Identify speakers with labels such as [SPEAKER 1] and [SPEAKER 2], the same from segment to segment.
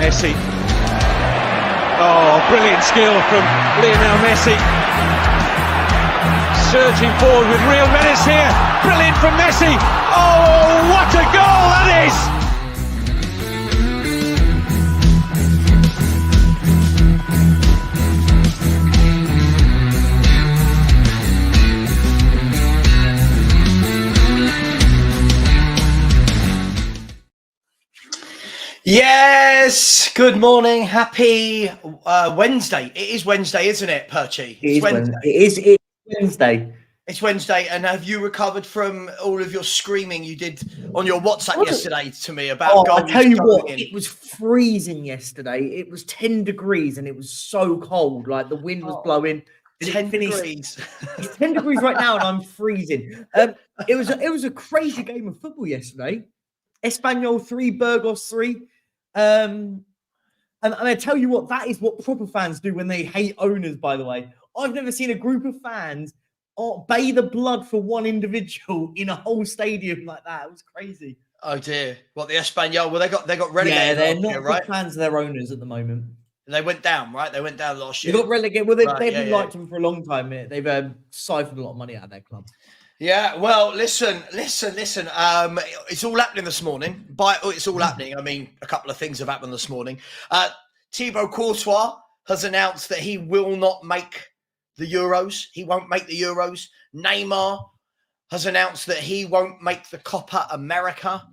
[SPEAKER 1] Messi. Oh, brilliant skill from Lionel Messi. Surging forward with real menace here. Brilliant from Messi. Oh, what a goal that is!
[SPEAKER 2] Yes, good morning, happy Wednesday. It is Wednesday, isn't it, Perchy?
[SPEAKER 3] It's Wednesday. It is Wednesday.
[SPEAKER 2] It's Wednesday, and have you recovered from all of your screaming you did on your WhatsApp yesterday to me about goals?
[SPEAKER 3] I tell you what, it was freezing yesterday. It was 10 degrees, and it was so cold. Like the wind was blowing.
[SPEAKER 2] 10 degrees.
[SPEAKER 3] It's 10 degrees right now, and I'm freezing. It was a crazy game of football yesterday. Espanyol 3, Burgos 3. And I tell you what, that is what proper fans do when they hate owners, by the way. I've never seen a group of fans bay the blood for one individual in a whole stadium like that. It was crazy.
[SPEAKER 2] Oh dear. What, the Espanyol? Well, they got relegated.
[SPEAKER 3] Yeah, they're not
[SPEAKER 2] here, right?
[SPEAKER 3] fans of their owners at the moment.
[SPEAKER 2] They went down, right? They went down last year.
[SPEAKER 3] They got relegated. Well, they've liked them for a long time. They've siphoned a lot of money out of their club.
[SPEAKER 2] Yeah, well, listen. It's all happening this morning. It's all happening. I mean, a couple of things have happened this morning. Thibaut Courtois has announced that he will not make the Euros. He won't make the Euros. Neymar has announced that he won't make the Copa America.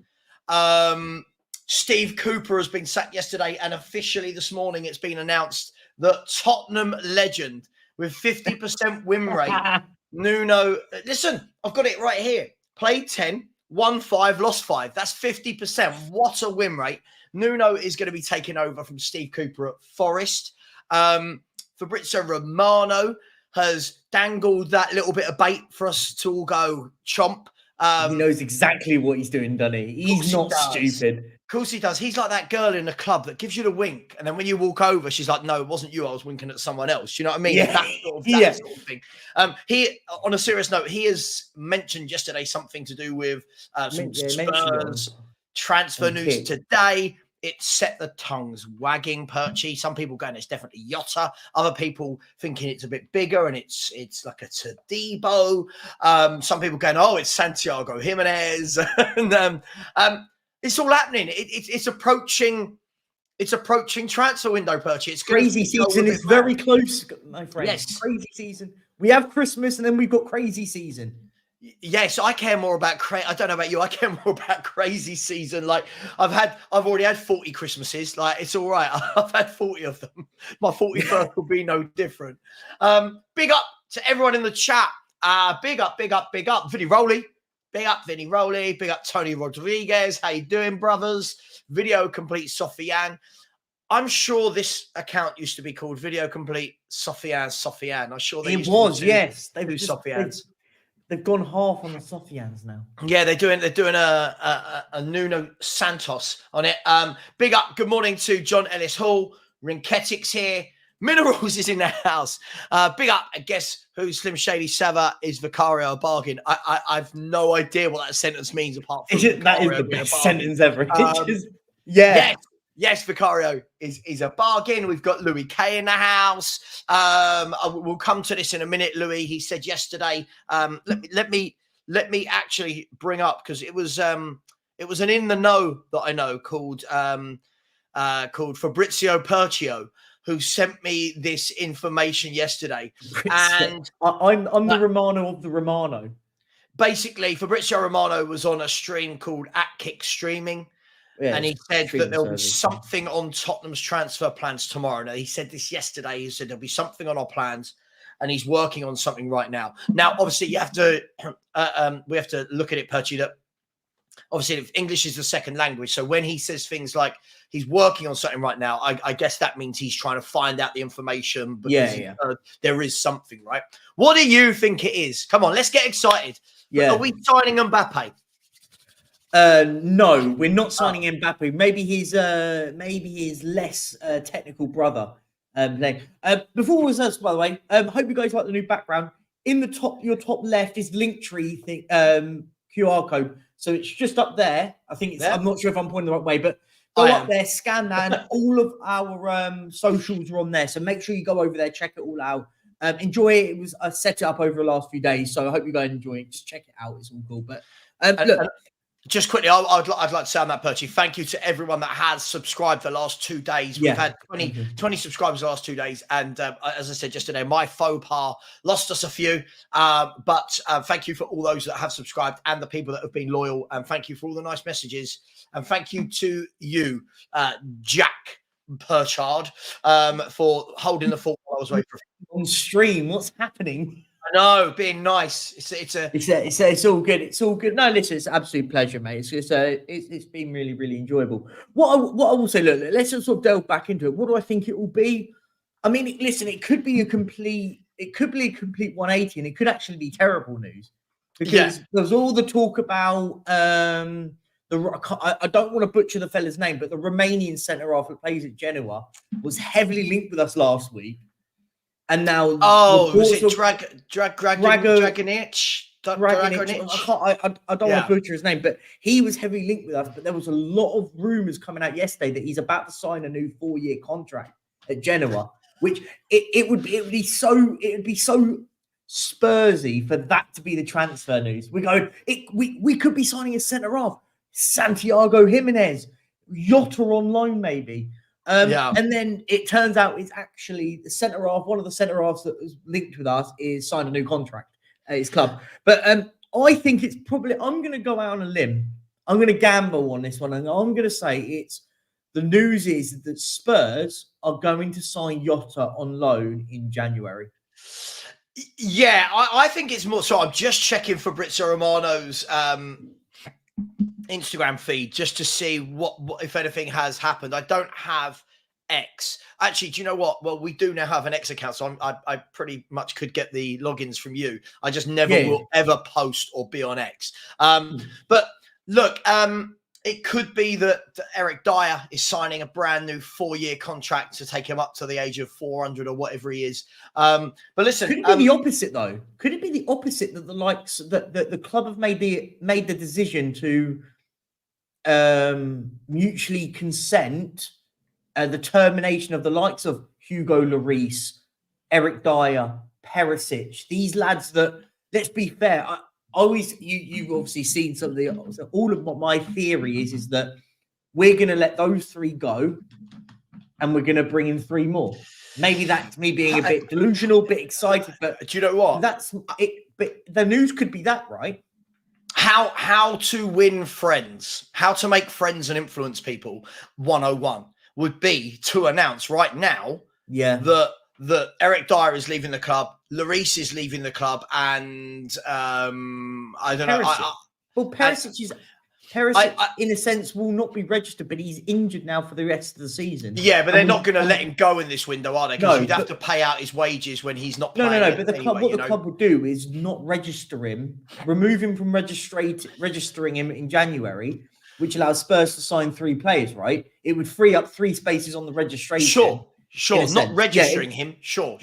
[SPEAKER 2] Steve Cooper has been sacked yesterday, and officially this morning it's been announced that Tottenham legend with 50% win rate, Nuno, listen, I've got it right here. Played 10, won 5, lost 5. That's 50%. What a win rate. Nuno is going to be taking over from Steve Cooper at Forest. Fabrizio Romano has dangled that little bit of bait for us to all go chomp.
[SPEAKER 3] He knows exactly what he's doing, doesn't he? He's not stupid.
[SPEAKER 2] Of course he does. He's like that girl in the club that gives you the wink, and then when you walk over, she's like, "No, it wasn't you. I was winking at someone else." You know what I mean?
[SPEAKER 3] Yeah.
[SPEAKER 2] That sort of thing. He, on a serious note, he has mentioned yesterday something to do with some Spurs transfer news today. It set the tongues wagging, Perchy. Some people going, it's definitely Yotta. Other people thinking it's a bit bigger and it's like a Todibo. Some people going, oh, it's Santiago Jimenez. And it's all happening. It's approaching. It's approaching transfer window, Perchy. It's
[SPEAKER 3] crazy season. It's very close, my friend.
[SPEAKER 2] Yes,
[SPEAKER 3] crazy season. We have Christmas and then we've got crazy season.
[SPEAKER 2] Yes, I care more about I don't know about you. I care more about crazy season. Like I've already had 40 Christmases. Like it's all right. I've had 40 of them. My 41st will be no different. Big up to everyone in the chat. Big up. Vinny Rowley. Big up Vinny Rowley. Big up Tony Rodriguez. How you doing, brothers? Video Complete Sofiane. I'm sure this account used to be called Video Complete Sofiane. I'm sure they used
[SPEAKER 3] yes.
[SPEAKER 2] They do Sofianes.
[SPEAKER 3] They've gone half on the Sofians now.
[SPEAKER 2] Yeah, they're doing a Nuno Santos on it. Big up, good morning to John Ellis Hall. Rinketics here. Minerals is in the house. Big up, I guess who Slim Shady Savva is Vicario a bargain. I've no idea what that sentence means apart from
[SPEAKER 3] that is the best sentence ever.
[SPEAKER 2] Yes, Vicario is a bargain. We've got Louis K in the house. We'll come to this in a minute, Louis. He said yesterday, let me actually bring up, because it was an in the know that I know called Fabrizio Percio, who sent me this information yesterday. And
[SPEAKER 3] I'm the Romano of the Romano.
[SPEAKER 2] Basically, Fabrizio Romano was on a stream called At Kick Streaming. Yeah, and he said that there'll be something on Tottenham's transfer plans tomorrow. Now, he said this yesterday. He said there'll be something on our plans, and he's working on something right now. Now, obviously, you have to we have to look at it, Perchy, that obviously if English is the second language. So when he says things like he's working on something right now, I guess that means he's trying to find out the information because there is something, right? What do you think it is? Come on, let's get excited.
[SPEAKER 3] Yeah.
[SPEAKER 2] Are we signing Mbappe?
[SPEAKER 3] No, we're not signing Mbappe. Maybe his less technical brother. Before we start, by the way, hope you guys like the new background. In the top, your top left is Linktree thing, QR code. So it's just up there. I think it's. I'm not sure if I'm pointing the right way, but Go up there, scan that, and all of our socials are on there. So make sure you go over there, check it all out. Enjoy it. It was set it up over the last few days, so I hope you guys enjoy it. Just check it out; it's all cool. But look.
[SPEAKER 2] Just quickly, I'd like to say on that, Perchy, thank you to everyone that has subscribed the last 2 days. We've had 20 subscribers the last 2 days. And as I said yesterday, my faux pas lost us a few. But thank you for all those that have subscribed and the people that have been loyal. And thank you for all the nice messages. And thank you to you, Jack Perchard, for holding the fort while I was waiting for
[SPEAKER 3] on stream. What's happening?
[SPEAKER 2] I know, being nice. It's
[SPEAKER 3] all good. It's all good. No, listen, it's an absolute pleasure, mate. It's been really, really enjoyable. What I will say, look, let's just sort of delve back into it. What do I think it will be? I mean, listen, it could be a complete 180, and it could actually be terrible news because there's all the talk about I don't want to butcher the fella's name, but the Romanian centre half that plays at Genoa was heavily linked with us last week. And now,
[SPEAKER 2] was it Draganic?
[SPEAKER 3] I don't want to butcher his name, but he was heavily linked with us. But there was a lot of rumours coming out yesterday that he's about to sign a new 4-year contract at Genoa, which it would be so Spursy for that to be the transfer news. We could be signing a centre half, Santiago Jimenez, Jota on loan maybe. And then it turns out it's actually the centre half. One of the centre halves that was linked with us is signed a new contract at his club. But I think it's probably. I'm going to go out on a limb. I'm going to gamble on this one, and I'm going to say the news is that Spurs are going to sign Jota on loan in January.
[SPEAKER 2] Yeah, I think it's more. So I'm just checking Fabrizio Romano's Instagram feed just to see what if anything has happened. I don't have X. Actually, do you know what? Well, we do now have an X account, so I pretty much could get the logins from you. I just never will ever post or be on X. But look, it could be that Eric Dyer is signing a brand new 4-year contract to take him up to the age of 400 or whatever he is. But listen,
[SPEAKER 3] could it be the opposite though? Could it be the opposite that the club have made the decision to mutually consent the termination of the likes of Hugo Lloris, Eric Dyer, Perisic, these lads that, let's be fair, you've obviously seen some of the, all of my theory is that we're going to let those 3 go and we're going to bring in 3 more. Maybe that's me being a bit delusional, a bit excited, but
[SPEAKER 2] do you know what?
[SPEAKER 3] That's it. But the news could be that, right?
[SPEAKER 2] How to win friends, how to make friends and influence people 101 would be to announce right now that Eric Dyer is leaving the club, Lloris is leaving the club, and I don't know.
[SPEAKER 3] Perisic in a sense will not be registered, but he's injured now for the rest of the season.
[SPEAKER 2] Yeah, but they're not going to let him go in this window, are they? Because you'd have to pay out his wages when he's not playing.
[SPEAKER 3] No. But the club will do is not register him, remove him from registering him in January, which allows Spurs to sign 3 players. Right? It would free up 3 spaces on the registration.
[SPEAKER 2] Sure. Not registering him. Sure.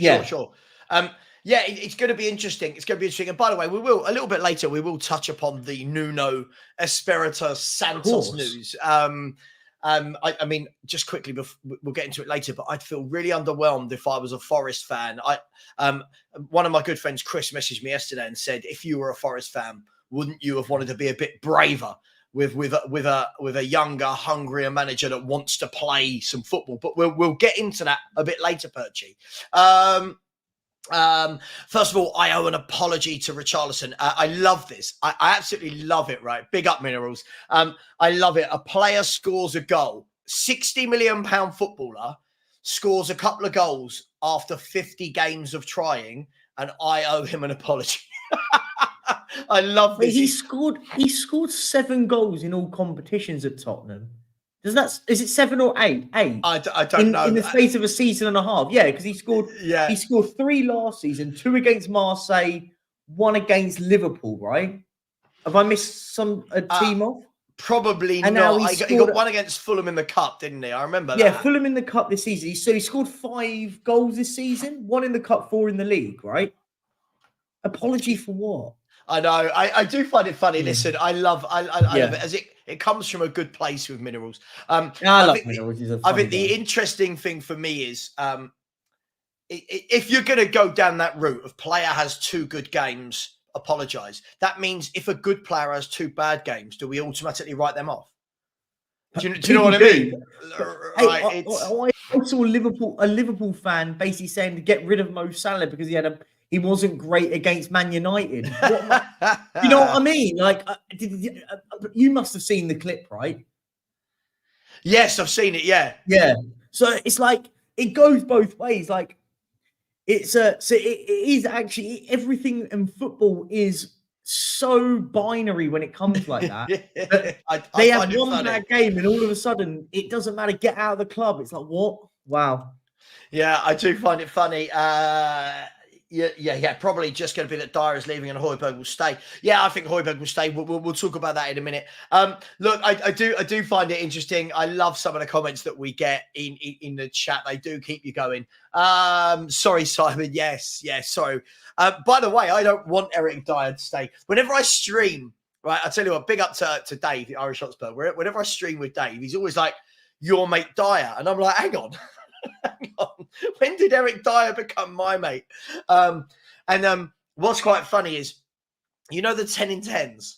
[SPEAKER 2] Yeah, it's going to be interesting. It's going to be interesting. And by the way, we will, a little bit later, we will touch upon the Nuno Espirito Santos news. I mean, just quickly, we'll get into it later, but I'd feel really underwhelmed if I was a Forest fan. One of my good friends, Chris, messaged me yesterday and said, if you were a Forest fan, wouldn't you have wanted to be a bit braver with a younger, hungrier manager that wants to play some football? But we'll get into that a bit later, Perchy. First of all, I owe an apology to Richarlison. I love this. I absolutely love it, right? Big up, Minerals. I love it. A player scores a goal. £60 million footballer scores a couple of goals after 50 games of trying, and I owe him an apology. I love this.
[SPEAKER 3] He scored 7 goals in all competitions at Tottenham. Is it 7 or 8? 8.
[SPEAKER 2] I don't know.
[SPEAKER 3] In the space of a season and a half. Yeah, because he scored 3 last season, 2 against Marseille, 1 against Liverpool, right? Have I missed a team off?
[SPEAKER 2] Probably not. He got 1 against Fulham in the Cup, didn't he? I remember that.
[SPEAKER 3] Yeah, Fulham in the Cup this season. So he scored 5 goals this season, 1 in the Cup, 4 in the league, right? Apology for what?
[SPEAKER 2] I know. I do find it funny. Listen, I love it as it comes from a good place with Minerals.
[SPEAKER 3] I love Minerals.
[SPEAKER 2] I think the interesting thing for me is if you're going to go down that route of player has 2 good games, apologise. That means if a good player has 2 bad games, do we automatically write them off? Do you know what I mean?
[SPEAKER 3] Right, I saw a Liverpool fan basically saying to get rid of Mo Salah because he wasn't great against Man United. You know what I mean? Like, you must have seen the clip, right?
[SPEAKER 2] Yes, I've seen it. Yeah.
[SPEAKER 3] So it's like it goes both ways. Like, so it is actually everything in football is so binary when it comes like that. They have one bad game and all of a sudden it doesn't matter. Get out of the club. It's like, what? Wow.
[SPEAKER 2] Yeah, I do find it funny. Probably just going to be that Dyer is leaving and Højbjerg will stay. Yeah, I think Højbjerg will stay. We'll talk about that in a minute. Look, I do find it interesting. I love some of the comments that we get in the chat. They do keep you going. Sorry, Simon. Yes, sorry. By the way, I don't want Eric Dyer to stay. Whenever I stream, right, I'll tell you what, big up to Dave, the Irish Hotspur. Whenever I stream with Dave, he's always like, your mate Dyer. And I'm like, hang on. Hang on. When did Eric Dyer become my mate? What's quite funny is, you know, the 10 in 10s.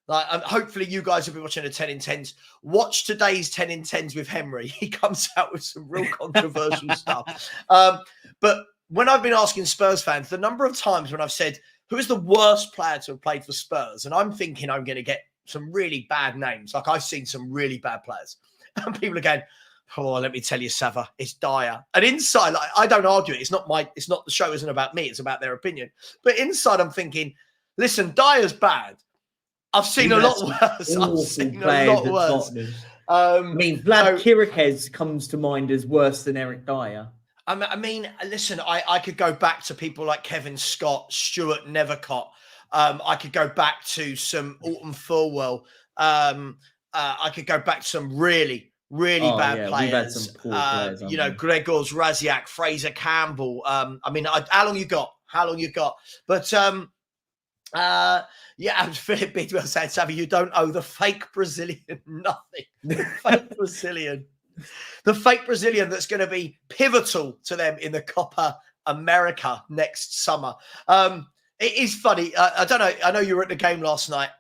[SPEAKER 2] Like, hopefully you guys will be watching the 10 in 10s. Watch today's 10 in 10s with Henry. He comes out with some real controversial stuff. But when I've been asking Spurs fans, the number of times when I've said, who is the worst player to have played for Spurs? And I'm thinking I'm going to get some really bad names. Like, I've seen some really bad players. And people are going, oh, let me tell you, Savva, it's Dyer. And inside, like, I don't argue it. It's not the show isn't about me. It's about their opinion. But inside, I'm thinking, listen, Dyer's bad. I've seen a lot worse. I've seen a lot worse.
[SPEAKER 3] I mean, Vlad Kirikez comes to mind as worse than Eric Dyer.
[SPEAKER 2] I mean, listen, I could go back to people like Kevin Scott, Stuart Nethercott. I could go back to some Alton Fulwell. I could go back to some really bad players.
[SPEAKER 3] We've had some poor players,
[SPEAKER 2] Gregors, Raziak, Fraser Campbell. I mean, how long you got? But Philip Bidwell said, Savvy, you don't owe the fake Brazilian nothing. The fake Brazilian that's going to be pivotal to them in the Copa America next summer. It is funny. I don't know. I know you were at the game last night.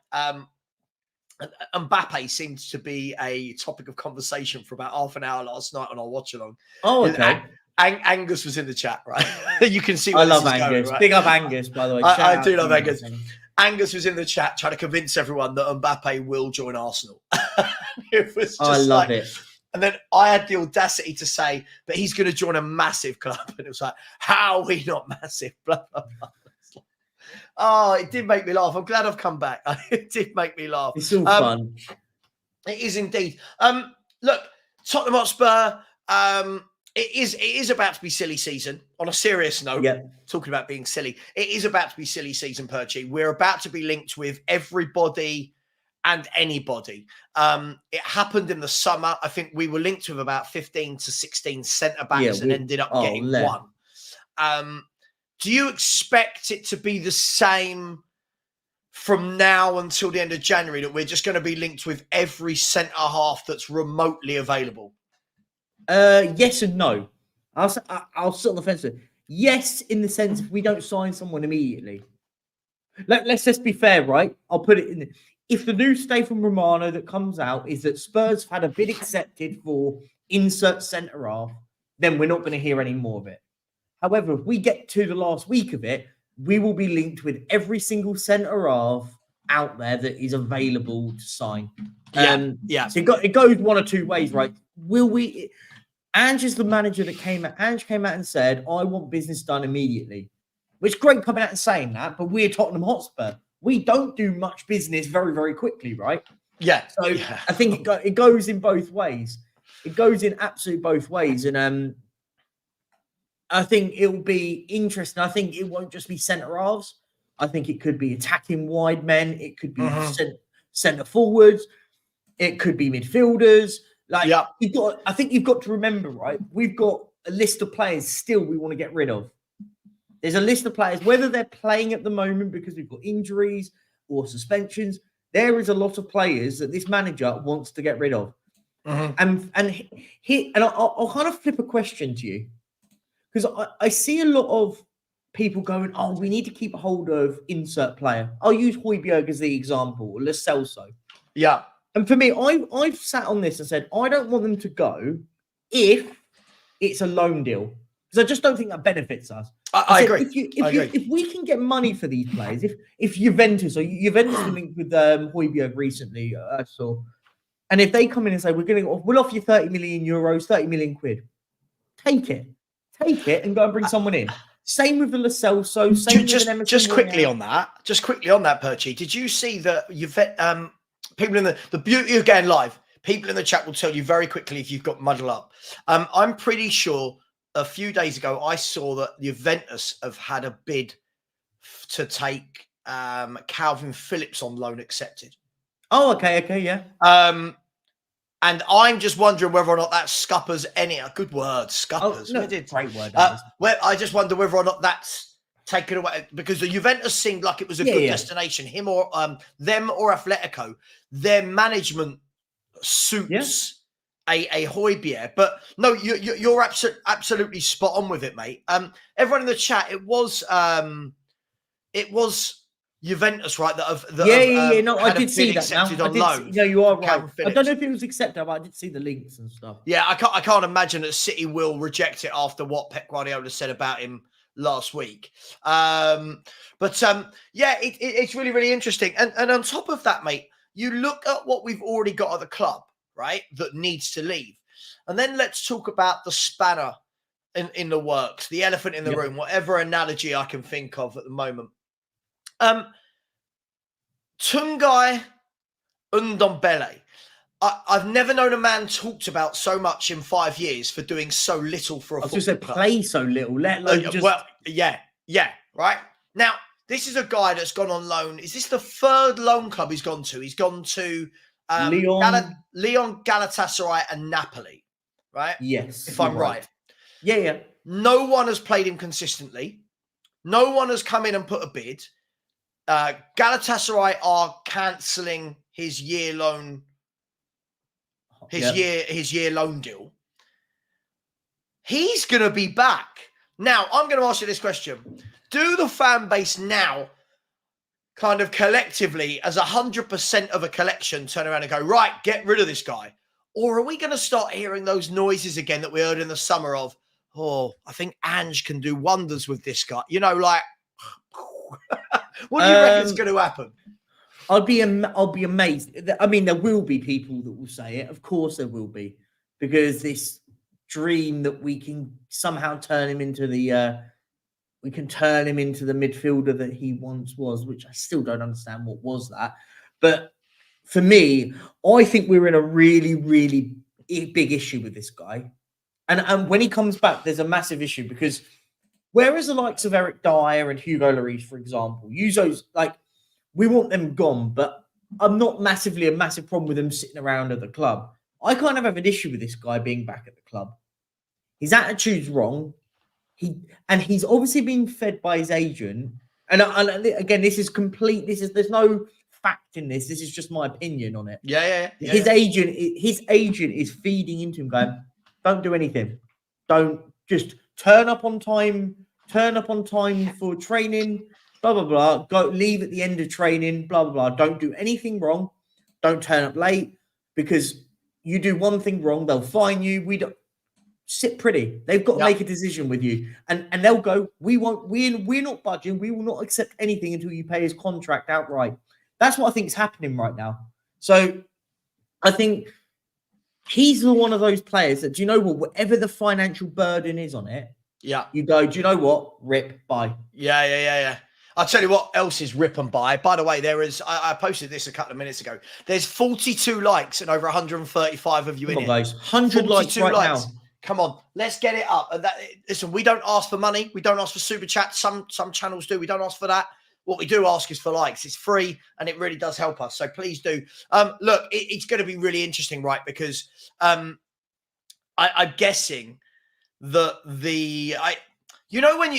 [SPEAKER 2] Mbappe seemed to be a topic of conversation for about half an hour last night on our watch along.
[SPEAKER 3] Oh, okay.
[SPEAKER 2] Angus was in the chat, right? You can see.
[SPEAKER 3] I love Angus. Going, right? Big up Angus, by the way.
[SPEAKER 2] I do love Angus. Angus was in the chat trying to convince everyone that Mbappe will join Arsenal. It was just
[SPEAKER 3] I love it.
[SPEAKER 2] And then I had the audacity to say, but he's going to join a massive club. And it was like, how are we not massive? Blah, blah, blah. Oh, it did make me laugh. I'm glad I've come back. It did make me laugh.
[SPEAKER 3] It's all fun.
[SPEAKER 2] It is indeed. Look, Tottenham Hotspur, it is about to be silly season. On a serious note, talking about being silly, it is about to be silly season, Perchy. We're about to be linked with everybody and anybody. It happened in the summer. I think we were linked with about 15 to 16 centre-backs and ended up getting one. Do you expect it to be the same from now until the end of January, that we're just going to be linked with every centre-half that's remotely available?
[SPEAKER 3] Yes and no. I'll sit on the fence. Yes, in the sense if we don't sign someone immediately. Let's just be fair, right? I'll put it in. If the news today from Romano that comes out is that Spurs have had a bid accepted for insert centre-half, then we're not going to hear any more of it. However, if we get to the last week of it, we will be linked with every single centre-half out there that is available to sign. So it goes one or two ways, right? Will we... Ange is the manager that came out and said, I want business done immediately. Which great coming out and saying that, but we're Tottenham Hotspur. We don't do much business very, very quickly, right?
[SPEAKER 2] Yeah.
[SPEAKER 3] So I think it goes in both ways. It goes in absolute both ways. And I think it'll be interesting. I think it won't just be centre-halves. I think it could be attacking wide men. It could be centre forwards. It could be midfielders. I think you've got to remember, right? We've got a list of players still we want to get rid of. There's a list of players, whether they're playing at the moment because we've got injuries or suspensions. There is a lot of players that this manager wants to get rid of. And I'll kind of flip a question to you, because I see a lot of people going, "Oh, we need to keep hold of insert player." I'll use Højbjerg as the example, or Lo Celso.
[SPEAKER 2] Yeah.
[SPEAKER 3] And for me, I've sat on this and said, I don't want them to go if it's a loan deal, because I just don't think that benefits us.
[SPEAKER 2] I agree.
[SPEAKER 3] If we can get money for these players, if Juventus were linked with Højbjerg recently, I saw, and if they come in and say we'll offer you 30 million euros, 30 million quid, take it, and go and bring someone in. Same with the Lo Celso.
[SPEAKER 2] Just quickly on that, Perchy. Did you see that people in the beauty of getting live? People in the chat will tell you very quickly if you've got muddle up. I'm pretty sure a few days ago I saw that Juventus have had a bid to take Calvin Phillips on loan accepted.
[SPEAKER 3] Oh, okay, yeah.
[SPEAKER 2] And I'm just wondering whether or not that scuppers any. Good word, scuppers.
[SPEAKER 3] Oh, no, great word.
[SPEAKER 2] I just wonder whether or not that's taken away, because the Juventus seemed like it was a good destination. Him or them or Atletico, their management suits a Højbjerg. But no, you're absolutely spot on with it, mate. Everyone in the chat, it was Juventus, right?
[SPEAKER 3] No, I did see that. No, you are right. I don't know if it was accepted, but I did see the links and stuff.
[SPEAKER 2] Yeah, I can't imagine that City will reject it after what Pep Guardiola said about him last week. It's really, really interesting. And on top of that, mate, you look at what we've already got at the club, right, that needs to leave. And then let's talk about the spanner in the works, the elephant in the room, whatever analogy I can think of at the moment. Tungai Ndombele. I've never known a man talked about so much in 5 years for doing so little for a football club.
[SPEAKER 3] Play so little, let alone just...
[SPEAKER 2] Well, yeah, right? Now, this is a guy that's gone on loan. Is this the third loan club he's gone to? He's gone to Lyon, Galatasaray and Napoli, right?
[SPEAKER 3] Yes.
[SPEAKER 2] If I'm right.
[SPEAKER 3] Yeah.
[SPEAKER 2] No one has played him consistently. No one has come in and put a bid. Galatasaray are cancelling his year loan, year loan deal. He's going to be back. Now, I'm going to ask you this question. Do the fan base now kind of collectively, as 100% of a collection, turn around and go, right, get rid of this guy? Or are we going to start hearing those noises again that we heard in the summer of, oh, I think Ange can do wonders with this guy? You know, like... What do you reckon is going to happen?
[SPEAKER 3] I'll be amazed. I mean, there will be people that will say it. Of course, there will be, because this dream that we can somehow turn him into the midfielder that he once was, which I still don't understand what was that. But for me, I think we're in a really, really big issue with this guy. And when he comes back, there's a massive issue, because whereas the likes of Eric Dyer and Hugo Lloris, for example, Uzo's we want them gone, but I'm not a massive problem with them sitting around at the club. I kind of have an issue with this guy being back at the club. His attitude's wrong. He's obviously being fed by his agent. And again, there's no fact in this. This is just my opinion on it.
[SPEAKER 2] Yeah.
[SPEAKER 3] His agent is feeding into him, going, don't do anything. Don't just turn up on time for training, blah, blah, blah. Go leave at the end of training, blah, blah, blah. Don't do anything wrong. Don't turn up late, because you do one thing wrong, they'll fine you. We don't sit pretty. They've got to make a decision with you. And they'll go, we're not budging. We will not accept anything until you pay his contract outright. That's what I think is happening right now. So I think he's one of those players that, do you know what, whatever the financial burden is on it, you go, do you know what, rip, buy.
[SPEAKER 2] Yeah. I'll tell you what else is rip and buy. By the way, I posted this a couple of minutes ago. There's 42 likes and over 135 of you in it.
[SPEAKER 3] 100 likes right now.
[SPEAKER 2] Come on, let's get it up. And listen, we don't ask for money. We don't ask for super chats. Some channels do. We don't ask for that. What we do ask is for likes. It's free and it really does help us. So please do. Look, it's going to be really interesting, right? Because I'm guessing that You know when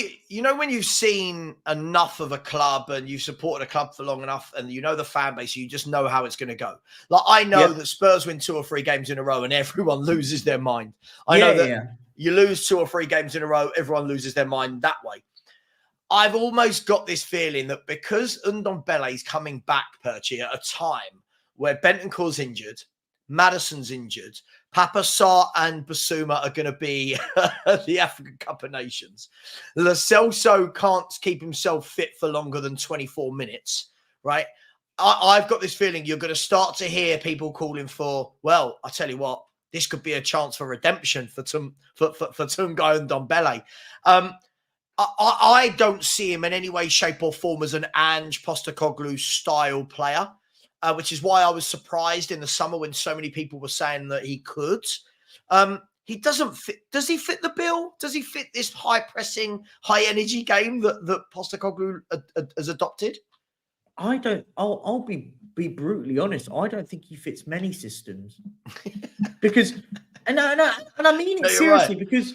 [SPEAKER 2] you've seen enough of a club and you've supported a club for long enough, and you know the fan base, you just know how it's going to go. Like I know that Spurs win 2 or 3 games in a row, and everyone loses their mind. I know that you lose 2 or 3 games in a row, everyone loses their mind that way. I've almost got this feeling that because Ndombele is coming back, Perchy, at a time where Bentancur's injured, Maddison's injured, Papa Sarr and Basuma are going to be at the African Cup of Nations. Lo Celso can't keep himself fit for longer than 24 minutes, right? I've got this feeling you're going to start to hear people calling for, well, I tell you what, this could be a chance for redemption for Tunga and Ndombele. I don't see him in any way, shape or form as an Postecoglou style player. Which is why I was surprised in the summer when so many people were saying that he could. He doesn't fit. Does he fit the bill? Does he fit this high-pressing, high-energy game that Postecoglou has adopted?
[SPEAKER 3] I don't. I'll be brutally honest. I don't think he fits many systems because, and I mean it seriously, right. because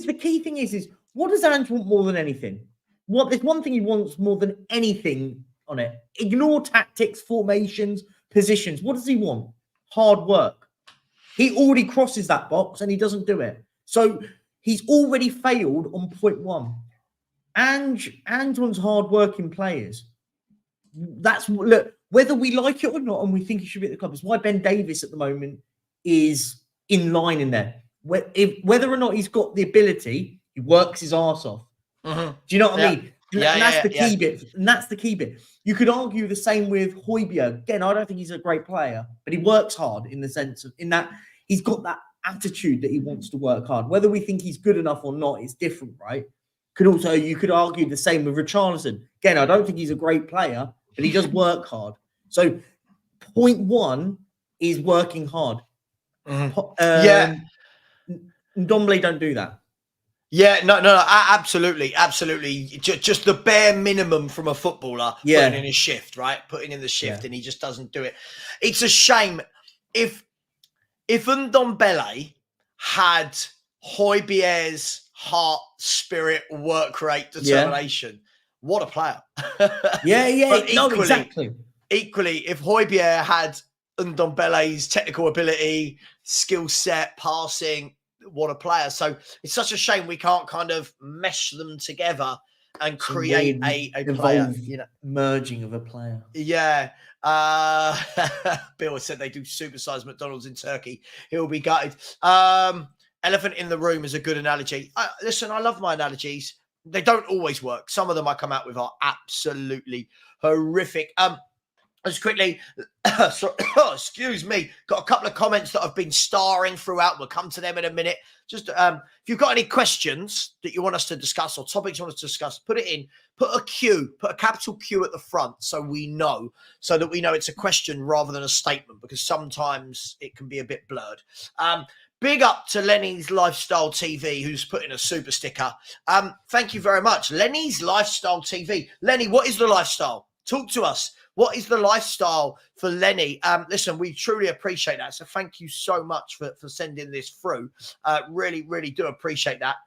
[SPEAKER 3] the key thing is what does Ange want more than anything? There's one thing he wants more than anything on it. Ignore tactics, formations, positions. What does he want? Hard work. He already crosses that box and he doesn't do it. So he's already failed on point 1. Ange wants hard-working players. Look, whether we like it or not, and we think he should be at the club, it's why Ben Davies at the moment is in line in there. Whether or not he's got the ability, he works his arse off. Do you know what I mean? And that's the key bit. And that's the key bit. You could argue the same with Højbjerg. Again, I don't think he's a great player, but he works hard in the sense of, in that he's got that attitude that he wants to work hard. Whether we think he's good enough or not is different, right? You could argue the same with Richarlison. Again, I don't think he's a great player, but he does work hard. So point 1 is working hard. Ndombele don't do that.
[SPEAKER 2] Yeah, no, absolutely. Just the bare minimum from a footballer, putting in his shift, right? Putting in the shift, and he just doesn't do it. It's a shame. If Ndombele had Højbjerg's heart, spirit, work rate, determination, what a player.
[SPEAKER 3] Exactly.
[SPEAKER 2] Equally, if Højbjerg had Ndombele's technical ability, skill set, passing, what a player. So it's such a shame we can't kind of mesh them together and create a player,
[SPEAKER 3] merging of a player.
[SPEAKER 2] Yeah. Bill said they do supersized McDonald's in Turkey. He'll be gutted. Elephant in the room is a good analogy. Listen, I love my analogies. They don't always work. Some of them I come out with are absolutely horrific. Just quickly, excuse me, got a couple of comments that I've been starring throughout. We'll come to them in a minute. Just if you've got any questions that you want us to discuss or topics you want us to discuss, put it in. Put a Q, put a capital Q at the front so that we know it's a question rather than a statement, because sometimes it can be a bit blurred. Big up to Lenny's Lifestyle TV, who's put in a super sticker. Thank you very much. Lenny's Lifestyle TV. Lenny, what is the lifestyle? Talk to us. What is the lifestyle for Lenny? Listen, we truly appreciate that. So thank you so much for sending this through. Really, really do appreciate that.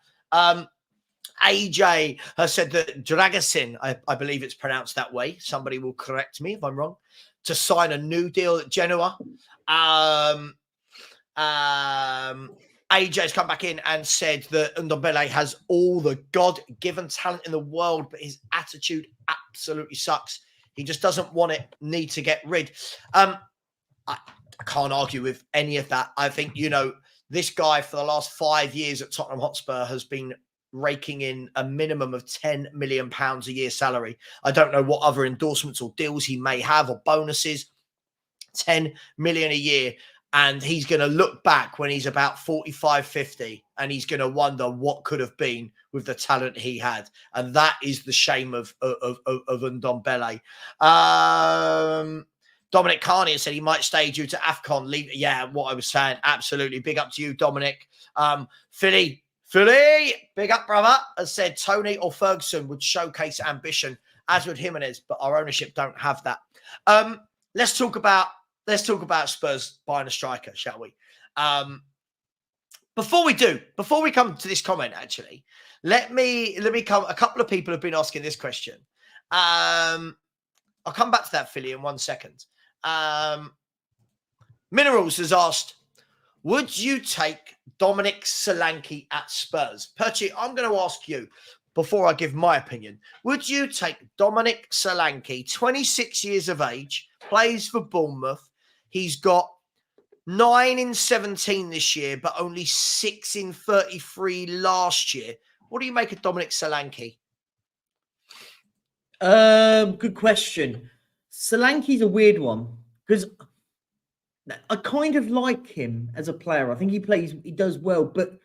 [SPEAKER 2] AJ has said that Dragasin, I believe it's pronounced that way. Somebody will correct me if I'm wrong, to sign a new deal at Genoa. AJ's come back in and said that Ndombele has all the God-given talent in the world, but his attitude absolutely sucks. He just doesn't need to get rid. I can't argue with any of that. I think, this guy for the last 5 years at Tottenham Hotspur has been raking in a minimum of £10 million a year salary. I don't know what other endorsements or deals he may have or bonuses. 10 million a year. And he's going to look back when he's about 45, 50, and he's going to wonder what could have been with the talent he had. And that is the shame of Ndombele. Dominic Carney has said he might stay due to AFCON. Yeah, what I was saying. Absolutely. Big up to you, Dominic. Philly, big up, brother, has said Toney or Ferguson would showcase ambition, as would Jimenez, but our ownership don't have that. Let's talk about Spurs buying a striker, shall we? Before we come to this comment, actually, let me come. A couple of people have been asking this question. I'll come back to that, Philly, in 1 second. Minerals has asked, would you take Dominic Solanke at Spurs? Perchy, I'm going to ask you before I give my opinion. Would you take Dominic Solanke, 26 years of age, plays for Bournemouth? He's got 9 in 17 this year, but only 6 in 33 last year. What do you make of Dominic Solanke?
[SPEAKER 3] Good question. Solanke's a weird one because I kind of like him as a player. I think he does well, but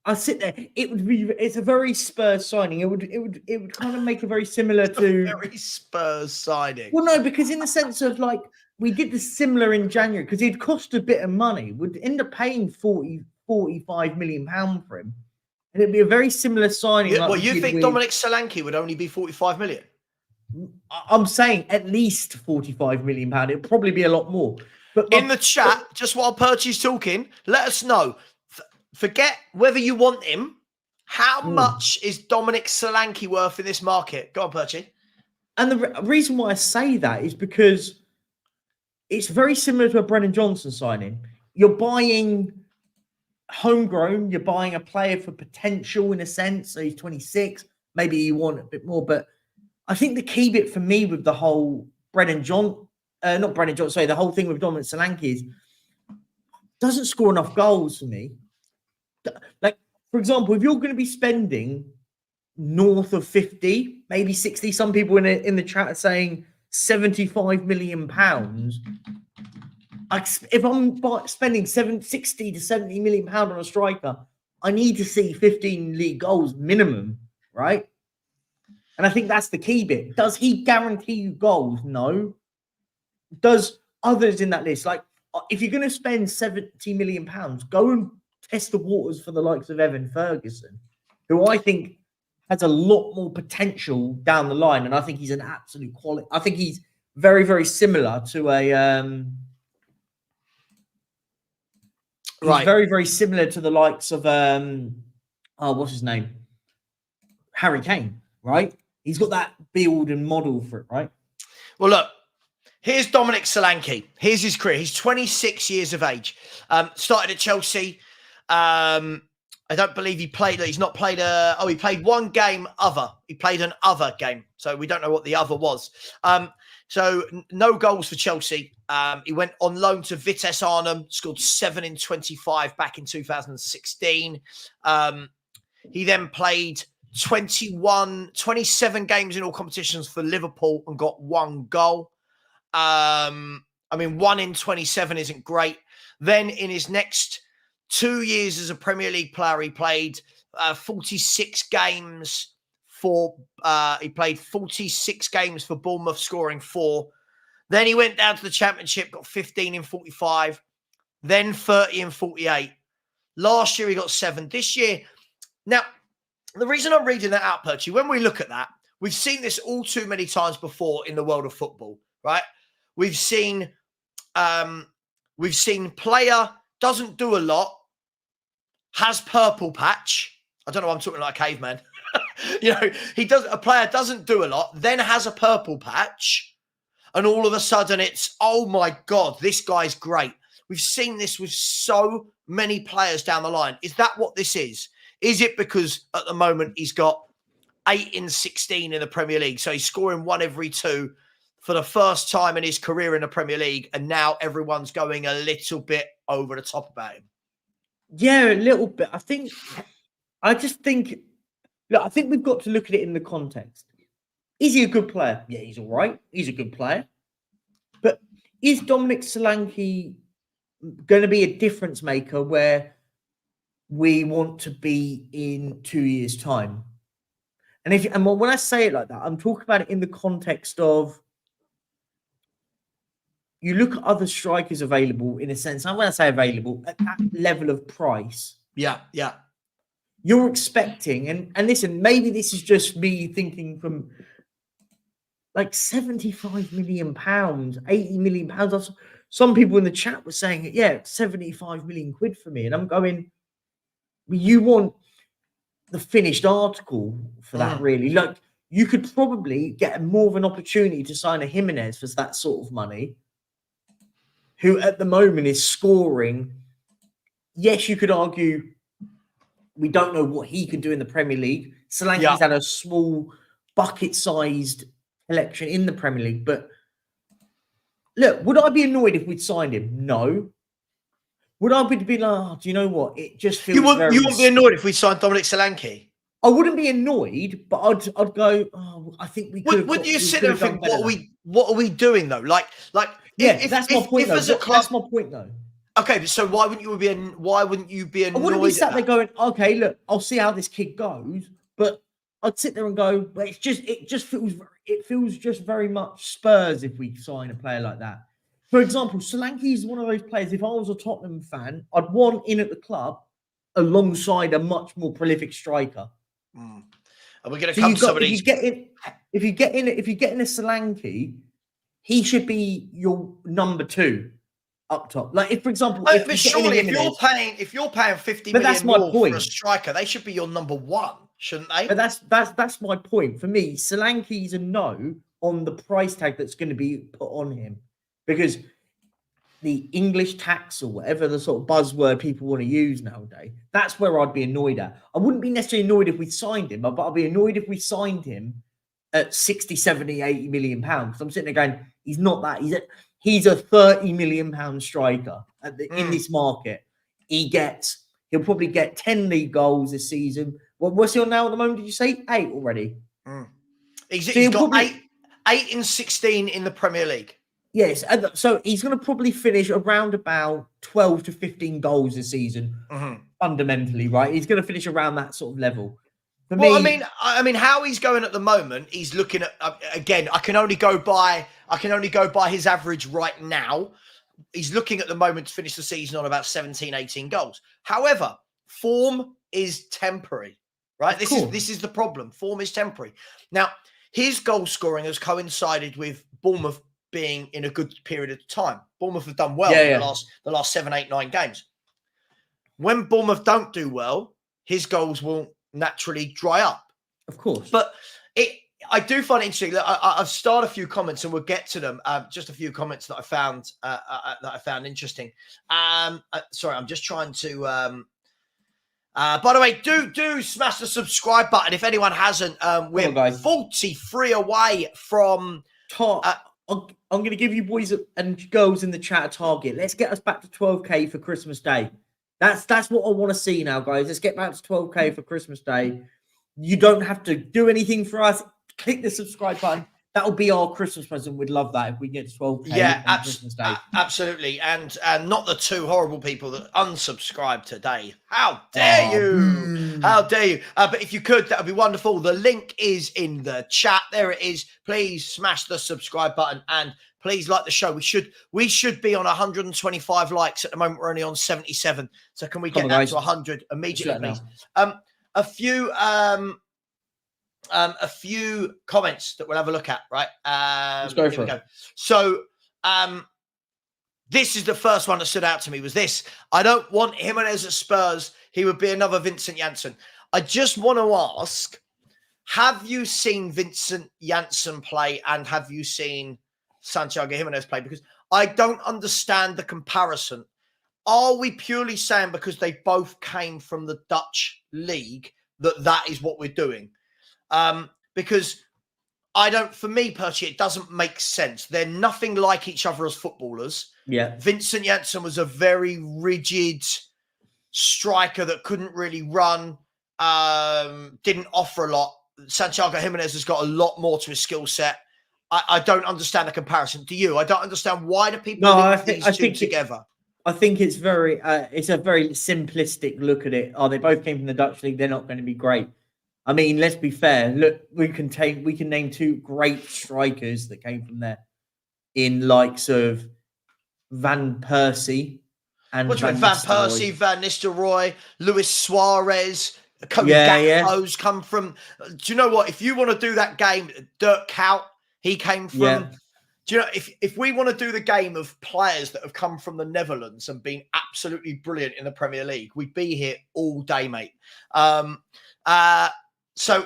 [SPEAKER 3] I sit there. It's a very Spurs signing. It would kind of make it very similar to
[SPEAKER 2] very Spurs signing.
[SPEAKER 3] Well, no, because in the sense of like we did the similar in January because he'd cost a bit of money. Would end up paying 45 million pounds for him, and it'd be a very similar signing.
[SPEAKER 2] Yeah, well, you think Dominic Solanke would only be 45 million?
[SPEAKER 3] I'm saying at least 45 million pounds. It'd probably be a lot more. But
[SPEAKER 2] in the chat, just while Perchy's talking, let us know. Forget whether you want him. How much is Dominic Solanke worth in this market? Go on, Perchy.
[SPEAKER 3] And the reason why I say that is because it's very similar to a Brennan Johnson signing. You're buying homegrown. You're buying a player for potential in a sense. So he's 26. Maybe you want a bit more, but I think the key bit for me with the whole the whole thing with Dominic Solanke is doesn't score enough goals for me. Like, for example, if you're going to be spending north of 50, maybe 60, some people in the chat are saying 75 million pounds. If I'm spending 60 to 70 million pounds on a striker, I need to see 15 league goals minimum, right? And I think that's the key bit. Does he guarantee you goals? No. Does others in that list, like if you're going to spend 70 million pounds, go and test the waters for the likes of Evan Ferguson, who I think has a lot more potential down the line. And I think he's an absolute quality. I think he's very, very similar to He's very, very similar to the likes of what's his name? Harry Kane, right? He's got that build and model for it, right?
[SPEAKER 2] Well, look, here's Dominic Solanke. Here's his career. He's 26 years of age. Started at Chelsea. I don't believe he played. He's not played he played one game other. He played an other game. So we don't know what the other was. So no goals for Chelsea. He went on loan to Vitesse Arnhem, scored 7 in 25 back in 2016. He then played 27 games in all competitions for Liverpool and got 1 goal. 1 in 27 isn't great. Then in his next 2 years as a Premier League player, he played 46 games for Bournemouth, scoring 4. Then he went down to the Championship, got 15 in 45, then 30 in 48. Last year he got 7. This year, now the reason I'm reading that out, Perchy, when we look at that, we've seen this all too many times before in the world of football, right? We've seen player doesn't do a lot, has purple patch. I don't know why I'm talking like a caveman. A player doesn't do a lot, then has a purple patch, and all of a sudden it's, oh my God, this guy's great. We've seen this with so many players down the line. Is that what this is? Is it because at the moment he's got 8 in 16 in the Premier League, so he's scoring 1 every 2 for the first time in his career in the Premier League, and now everyone's going a little bit over the top about him?
[SPEAKER 3] Yeah, a little bit. I think we've got to look at it in the context. Is he a good player? Yeah, he's all right. He's a good player. But is Dominic Solanke going to be a difference maker where we want to be in 2 years' time? And when I say it like that, I'm talking about it in the context of you look at other strikers available in a sense. And when I say available, at that level of price.
[SPEAKER 2] Yeah.
[SPEAKER 3] You're expecting, and listen, maybe this is just me thinking from like 75 million pounds, 80 million pounds. some people in the chat were saying, yeah, 75 million quid for me. And I'm going, you want the finished article for that, really? Like, you could probably get more of an opportunity to sign a Jimenez for that sort of money, who at the moment is scoring. Yes, you could argue we don't know what he can do in the Premier League. Solanke's had a small bucket-sized collection in the Premier League, but look, would I be annoyed if we'd signed him? No. Would I be like, oh, do you know what? It just feels
[SPEAKER 2] you wouldn't be annoyed if we signed Dominic Solanke?
[SPEAKER 3] I wouldn't be annoyed, but I'd go, oh, I think we could.
[SPEAKER 2] Would you sit there and think, what are we doing though? Like,
[SPEAKER 3] yeah, that's my point. That's my point though.
[SPEAKER 2] Okay, so why wouldn't you be annoyed?
[SPEAKER 3] I wouldn't be sat there going, okay, look, I'll see how this kid goes, but I'd sit there and go, well, it feels just very much Spurs if we sign a player like that. For example, Solanke is one of those players. If I was a Tottenham fan, I'd want in at the club alongside a much more prolific striker.
[SPEAKER 2] And we're going to come to somebody.
[SPEAKER 3] If you get in a Solanke, he should be your number 2 up top. Like, if, for example,
[SPEAKER 2] if you're paying 50 million more for a striker, they should be your number 1, shouldn't they?
[SPEAKER 3] But that's my point. For me, Solanke's a no on the price tag that's going to be put on him, because the English tax, or whatever the sort of buzzword people want to use nowadays, that's where I'd be annoyed at. I wouldn't be necessarily annoyed if we signed him, but I'd be annoyed if we signed him at 60, 70, 80 million pounds. I'm sitting there going, he's not that. He's a 30 million pound striker in this market. He'll probably get 10 league goals this season. What's he on now at the moment? Did you say 8 already?
[SPEAKER 2] He's got 8 in 16 in the Premier League.
[SPEAKER 3] Yes, and so he's going to probably finish around about 12 to 15 goals this season, fundamentally, right? He's going to finish around that sort of level.
[SPEAKER 2] I mean, how he's going at the moment, he's looking at, again, I can only go by his average right now. He's looking at the moment to finish the season on about 17, 18 goals. However, form is temporary, right? This is the problem. Form is temporary. Now, his goal scoring has coincided with Bournemouth being in a good period of time. Bournemouth have done well in the last 7, 8, 9 games. When Bournemouth don't do well, his goals will naturally dry up.
[SPEAKER 3] Of course.
[SPEAKER 2] But I do find it interesting. I've started a few comments and we'll get to them. Just a few comments that I found interesting. Sorry, I'm just trying to... by the way, do smash the subscribe button if anyone hasn't. We're 43 away from...
[SPEAKER 3] I'm going to give you boys and girls in the chat a target. Let's get us back to 12k for Christmas Day. That's what I want to see now, guys. Let's get back to 12k for Christmas Day. You don't have to do anything for us. Click the subscribe button. That'll be our Christmas present. We'd love that if we get to 12k on Christmas Day.
[SPEAKER 2] Absolutely. And not the 2 horrible people that unsubscribed today. How dare you? How dare you? But if you could, that would be wonderful. The link is in the chat. There it is. Please smash the subscribe button and please like the show. We should be on 125 likes at the moment. We're only on 77. So can we get that to 100 immediately, please? A few comments that we'll have a look at, right?
[SPEAKER 3] Let's go for it.
[SPEAKER 2] So, this is the first one that stood out to me was this. I don't want Jimenez at Spurs. He would be another Vincent Janssen. I just want to ask, have you seen Vincent Janssen play and have you seen Santiago Jimenez play? Because I don't understand the comparison. Are we purely saying because they both came from the Dutch league that is what we're doing? Because for me personally, it doesn't make sense. They're nothing like each other as footballers.
[SPEAKER 3] Yeah.
[SPEAKER 2] Vincent Janssen was a very rigid striker that couldn't really run, didn't offer a lot. Santiago Jimenez has got a lot more to his skill set. I don't understand the comparison. Do you? I don't understand why do people link these two together.
[SPEAKER 3] I think it's it's a very simplistic look at it. Oh, they both came from the Dutch league. They're not going to be great. I mean, let's be fair. Look, we can name 2 great strikers that came from there, in likes of Van Persie and
[SPEAKER 2] Van Persie, Van Nistelrooy, Luis Suarez, Cody Gakpo's come from. Do you know what? If you want to do that game, Dirk Kuyt, he came from Do you know, if we want to do the game of players that have come from the Netherlands and been absolutely brilliant in the Premier League, we'd be here all day, mate. So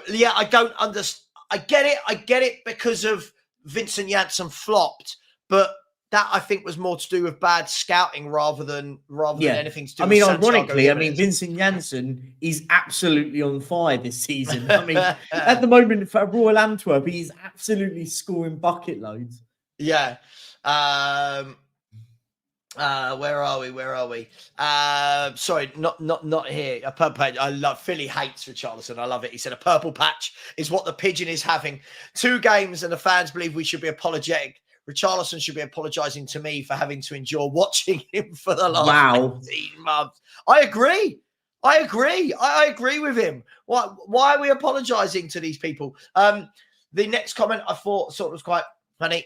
[SPEAKER 2] yeah, I don't understand. I get it because of Vincent Janssen flopped, but that I think was more to do with bad scouting rather than anything to do with
[SPEAKER 3] ironically, Vincent Janssen is absolutely on fire this season. At the moment for Royal Antwerp, he's absolutely scoring bucket loads.
[SPEAKER 2] Yeah. Where are we? Sorry, not here. A purple patch. I love Philly hates Richarlison. I love it. He said a purple patch is what the pigeon is having. 2 games and the fans believe we should be apologetic. Richarlison should be apologising to me for having to endure watching him for the last 18 months. I agree. I agree with him. Why are we apologising to these people? The next comment I thought sort of was quite funny.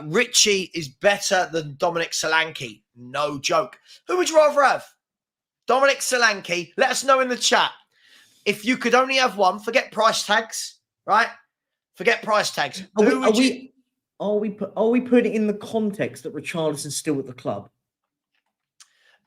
[SPEAKER 2] Richie is better than Dominic Solanke. No joke. Who would you rather have? Dominic Solanke. Let us know in the chat. If you could only have one, forget price tags, right? Forget price tags.
[SPEAKER 3] Are we putting it in the context that Richarlison's still at the club?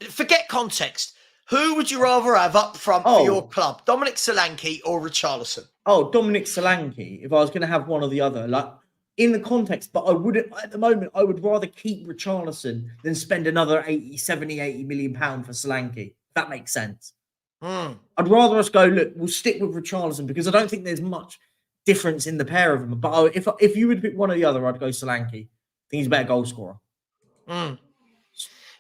[SPEAKER 2] Forget context. Who would you rather have up front for your club? Dominic Solanke or Richarlison?
[SPEAKER 3] Oh, Dominic Solanke. If I was going to have one or the other, like in the context, but I wouldn't at the moment. I would rather keep Richarlison than spend another 80 million pound for Solanke. That makes sense. I'd rather us go, look, we'll stick with Richarlison because I don't think there's much difference in the pair of them. But if you would pick one or the other, I'd go Solanke. I think he's a better goal scorer.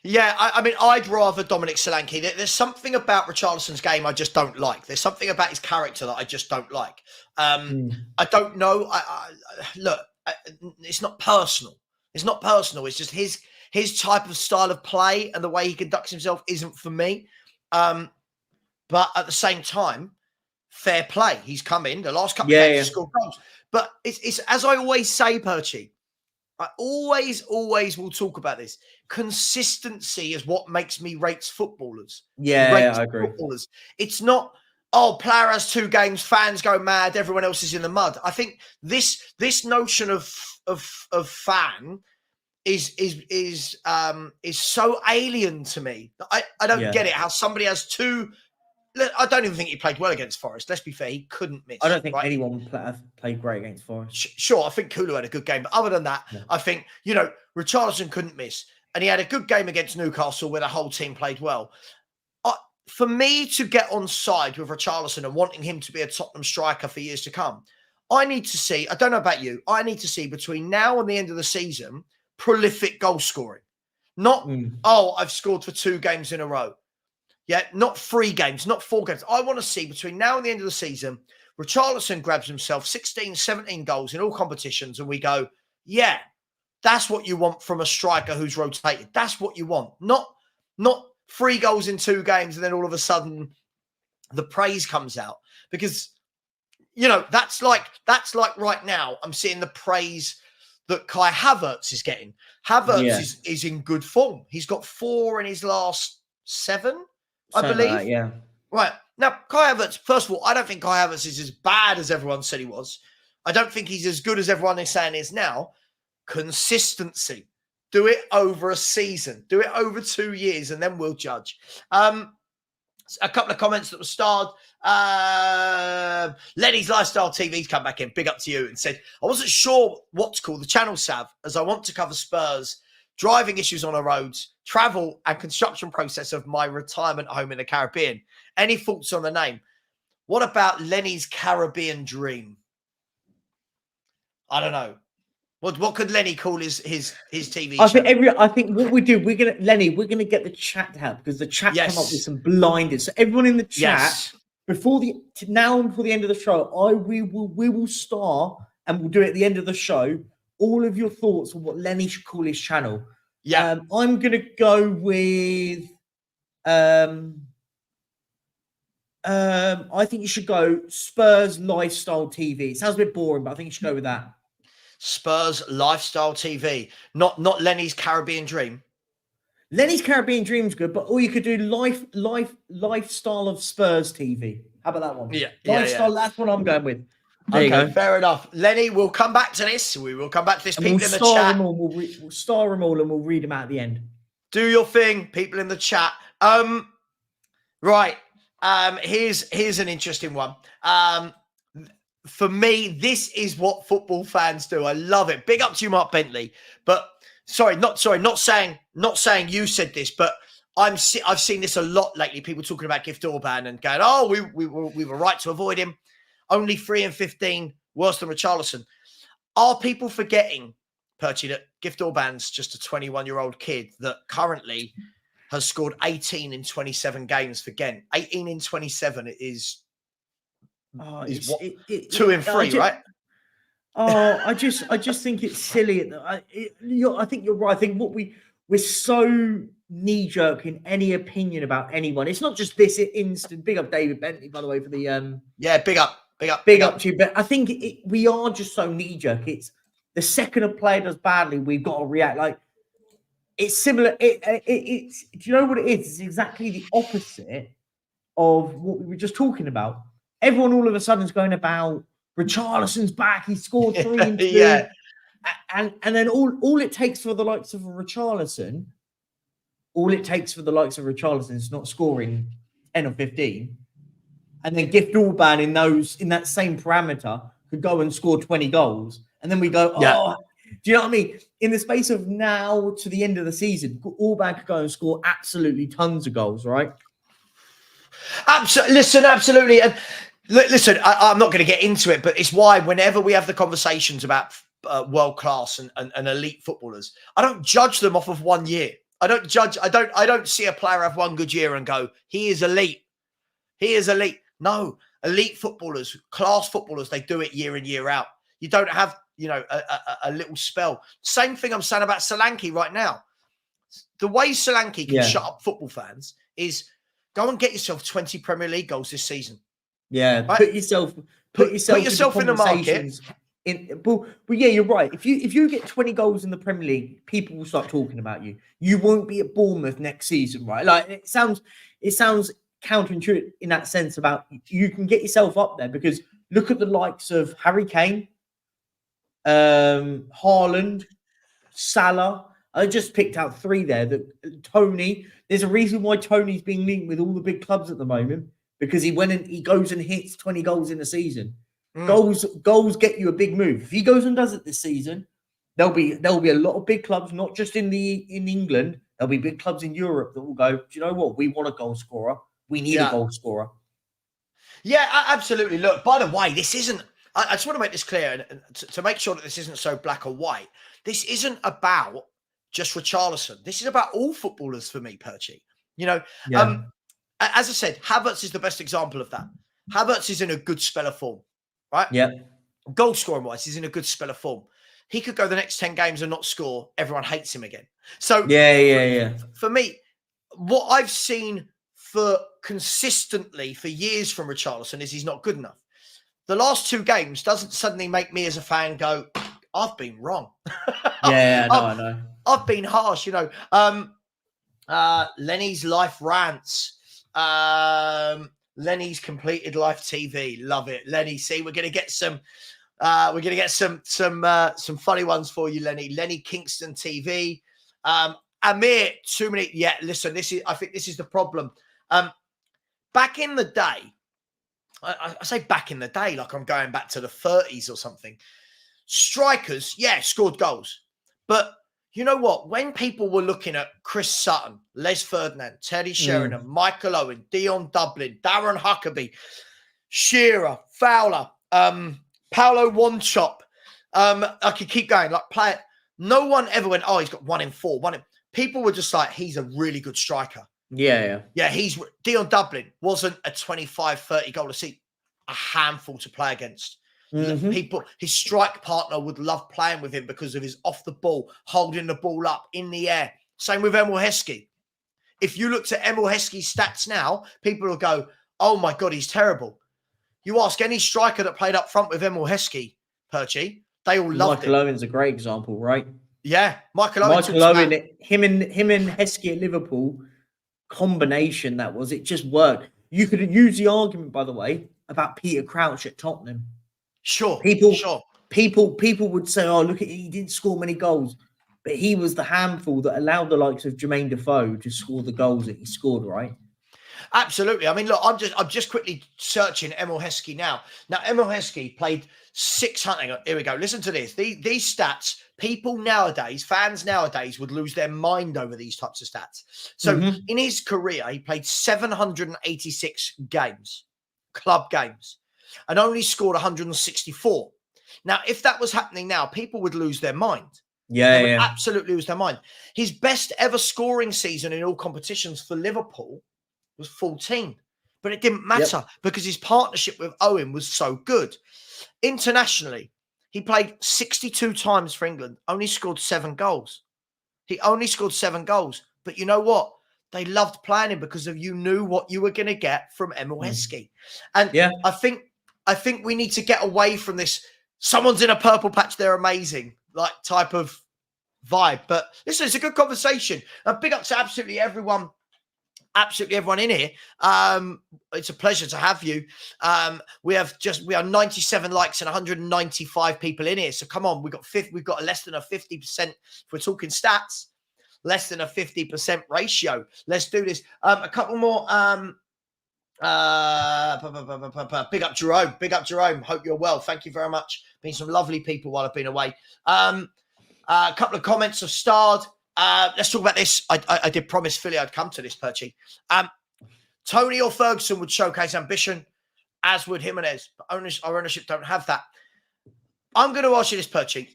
[SPEAKER 2] Yeah, I'd rather Dominic Solanke. There's something about Richarlison's game I just don't like. There's something about his character that I just don't like. I don't know. Look, it's not personal. It's not personal. It's just his type of style of play and the way he conducts himself isn't for me. But at the same time, fair play. He's come in the last couple of games to score goals. But it's as I always say, Perchy, I always will talk about this. Consistency is what makes me rate footballers.
[SPEAKER 3] I agree.
[SPEAKER 2] Footballers. It's not, player has 2 games, fans go mad, everyone else is in the mud. I think this notion of fan is so alien to me. I don't get it. How somebody has 2. I don't even think he played well against Forest. Let's be fair, he couldn't miss.
[SPEAKER 3] I don't think anyone played great against Forest.
[SPEAKER 2] Sure, I think Kulu had a good game. But other than that, I think, Richarlison couldn't miss. And he had a good game against Newcastle where the whole team played well. For me to get on side with Richarlison and wanting him to be a Tottenham striker for years to come, I need to see, I don't know about you, I need to see between now and the end of the season, prolific goal scoring. Not, I've scored for 2 games in a row. Yeah, not 3 games, not 4 games. I want to see between now and the end of the season, Richarlison grabs himself 16, 17 goals in all competitions and we go, yeah, that's what you want from a striker who's rotated. That's what you want. Not 3 goals in 2 games and then all of a sudden the praise comes out. Because, that's like right now I'm seeing the praise that Kai Havertz is getting. Havertz is in good form. He's got 4 in his last 7. I believe.
[SPEAKER 3] Like that,
[SPEAKER 2] Right. Now, Kai Havertz, first of all, I don't think Kai Havertz is as bad as everyone said he was. I don't think he's as good as everyone is saying he is now. Consistency. Do it over a season. Do it over 2 years, and then we'll judge. A couple of comments that were starred. Lenny's Lifestyle TV's come back in. Big up to you and said, I wasn't sure what to call the channel, Sav, as I want to cover Spurs, driving issues on the roads, travel and construction process of my retirement home in the Caribbean. Any thoughts on the name? What about Lenny's Caribbean Dream? I don't know. What could Lenny call his TV channel?
[SPEAKER 3] I think what we do, we're gonna get the chat to help because the chat come up with some blinded. So everyone in the chat before the end of the show, we will start and we'll do it at the end of the show. All of your thoughts on what Lenny should call his channel. Yeah, I'm gonna go with. I think you should go Spurs Lifestyle TV. It sounds a bit boring, but I think you should go with that.
[SPEAKER 2] Spurs Lifestyle TV, not Lenny's Caribbean Dream.
[SPEAKER 3] Lenny's Caribbean Dream's good, but or you could do Lifestyle of Spurs TV. How about that one?
[SPEAKER 2] Yeah,
[SPEAKER 3] Lifestyle. That's what I'm going with.
[SPEAKER 2] Okay, fair enough. Lenny, we'll come back to this. We will come back to this.
[SPEAKER 3] And
[SPEAKER 2] people in the chat.
[SPEAKER 3] We'll star them all and we'll read them out at the end.
[SPEAKER 2] Do your thing, people in the chat. Right. Here's an interesting one. For me, this is what football fans do. I love it. Big up to you, Mark Bentley. But not saying you said this, but I've seen this a lot lately. People talking about Gift Orban and going, "Oh, we were right to avoid him. Only 3 and 15, worse than Richarlison." Are people forgetting, Perchy, that Gift Orban's just a 21-year-old kid that currently has scored 18 in 27 games for Ghent? 18 in 27 is 2 in 3, right?
[SPEAKER 3] I just think it's silly. I think you're right. I think we're so knee-jerk in any opinion about anyone. It's not just this instant. Big up David Bentley, by the way, for the
[SPEAKER 2] big up
[SPEAKER 3] to you. But I think we are just so knee-jerk. It's the second a player does badly, we've got to react. Like, it's similar. It's do you know what it is? It's exactly the opposite of what we were just talking about. Everyone all of a sudden is going about Richarlison's back. He scored 3 and 2.
[SPEAKER 2] Yeah.
[SPEAKER 3] And then all it takes for the likes of Richarlison, is not scoring 10 or 15. And then Gift Orban in that same parameter could go and score 20 goals. And then we go, do you know what I mean? In the space of now to the end of the season, Orban could go and score absolutely tons of goals, right?
[SPEAKER 2] Absolutely. And listen, I'm not going to get into it, but it's why whenever we have the conversations about world class and elite footballers, I don't judge them off of 1 year. I don't see a player have one good year and go, he is elite. He is elite. No, elite footballers, class footballers, they do it year in, year out. You don't have, a little spell. Same thing I'm saying about Solanke right now. The way Solanke can shut up football fans is go and get yourself 20 Premier League goals this season.
[SPEAKER 3] Yeah, right? Put yourself
[SPEAKER 2] in the market.
[SPEAKER 3] But yeah, you're right. If you get 20 goals in the Premier League, people will start talking about you. You won't be at Bournemouth next season, right? Like it sounds counterintuitive in that sense about you can get yourself up there because look at the likes of Harry Kane, Haaland, Salah. I just picked out 3 there. Toney. There's a reason why Toney's being linked with all the big clubs at the moment because he goes and hits 20 goals in a season. Goals get you a big move. If he goes and does it this season, there'll be a lot of big clubs, not just in England. There'll be big clubs in Europe that will go, do you know what? We want a goal scorer. We need a goal scorer.
[SPEAKER 2] Yeah, absolutely. Look, by the way, this isn't. I just want to make this clear and to make sure that this isn't so black or white. This isn't about just Richarlison. This is about all footballers for me, Perchy. As I said, Havertz is the best example of that. Havertz is in a good spell of form, right?
[SPEAKER 3] Yeah.
[SPEAKER 2] Goal scoring wise, he's in a good spell of form. He could go the next 10 games and not score. Everyone hates him again. So
[SPEAKER 3] yeah.
[SPEAKER 2] For me, what I've seen consistently for years from Richarlison is he's not good enough. The last 2 games doesn't suddenly make me as a fan go, I've been wrong.
[SPEAKER 3] I know.
[SPEAKER 2] I've been harsh, Lenny's life rants. Lenny's completed life TV. Love it. Lenny, see, we're going to get some funny ones for you, Lenny. Lenny Kingston TV. Amir, 2 minutes. Yeah, listen, I think this is the problem. Back in the day, I say back in the day, like I'm going back to the 30s or something. Strikers, scored goals. But you know what? When people were looking at Chris Sutton, Les Ferdinand, Teddy Sheringham, Michael Owen, Dion Dublin, Darren Huckabee, Shearer, Fowler, Paolo Wanchop, I could keep going. Like no one ever went, he's got 1 in 4. People were just like, he's a really good striker.
[SPEAKER 3] Yeah.
[SPEAKER 2] Dion Dublin wasn't a 25, 30 goal a season, a handful to play against. People, his strike partner would love playing with him because of his off the ball, holding the ball up in the air. Same with Emil Heskey. If you looked at Emil Heskey's stats now, people will go, oh my God, he's terrible. You ask any striker that played up front with Emil Heskey, Perchy, they all loved it.
[SPEAKER 3] Michael Owen's a great example, right?
[SPEAKER 2] Yeah, Michael Owen,
[SPEAKER 3] him and Heskey at Liverpool combination it just worked. You could use the argument, by the way, about Peter Crouch at Tottenham.
[SPEAKER 2] Sure.
[SPEAKER 3] People would say, "Oh, look, he didn't score many goals," but he was the handful that allowed the likes of Jermaine Defoe to score the goals that he scored. Right?
[SPEAKER 2] Absolutely. I mean, look, I'm just quickly searching Emil Heskey now. Now, Emil Heskey played 600. Here we go. Listen to this. These stats. People nowadays, fans nowadays, would lose their mind over these types of stats. So, in his career, he played 786 games, club games, and only scored 164. Now, if that was happening now, people would lose their mind. They would absolutely lose their mind. His best ever scoring season in all competitions for Liverpool was 14, but it didn't matter because his partnership with Owen was so good. Internationally, he played 62 times for England, only scored 7 goals. He only scored 7 goals, but you know what? They loved playing him because of you knew what you were going to get from Emil Heskey. And I think we need to get away from this. Someone's in a purple patch, they're amazing, like type of vibe. But listen, it's a good conversation. Big up to absolutely everyone in here. It's a pleasure to have you. We are 97 likes and 195 people in here. So come on, we've got less than a 50%. If we're talking stats, less than a 50% ratio. Let's do this. A couple more. Big up Jerome. Hope you're well. Thank you very much. Been some lovely people while I've been away. A couple of comments have starred. Let's talk about this. I did promise Philly I'd come to this, Perchy. Toney or Ferguson would showcase ambition, as would Jimenez. But our ownership don't have that. I'm going to ask you this, Perchy.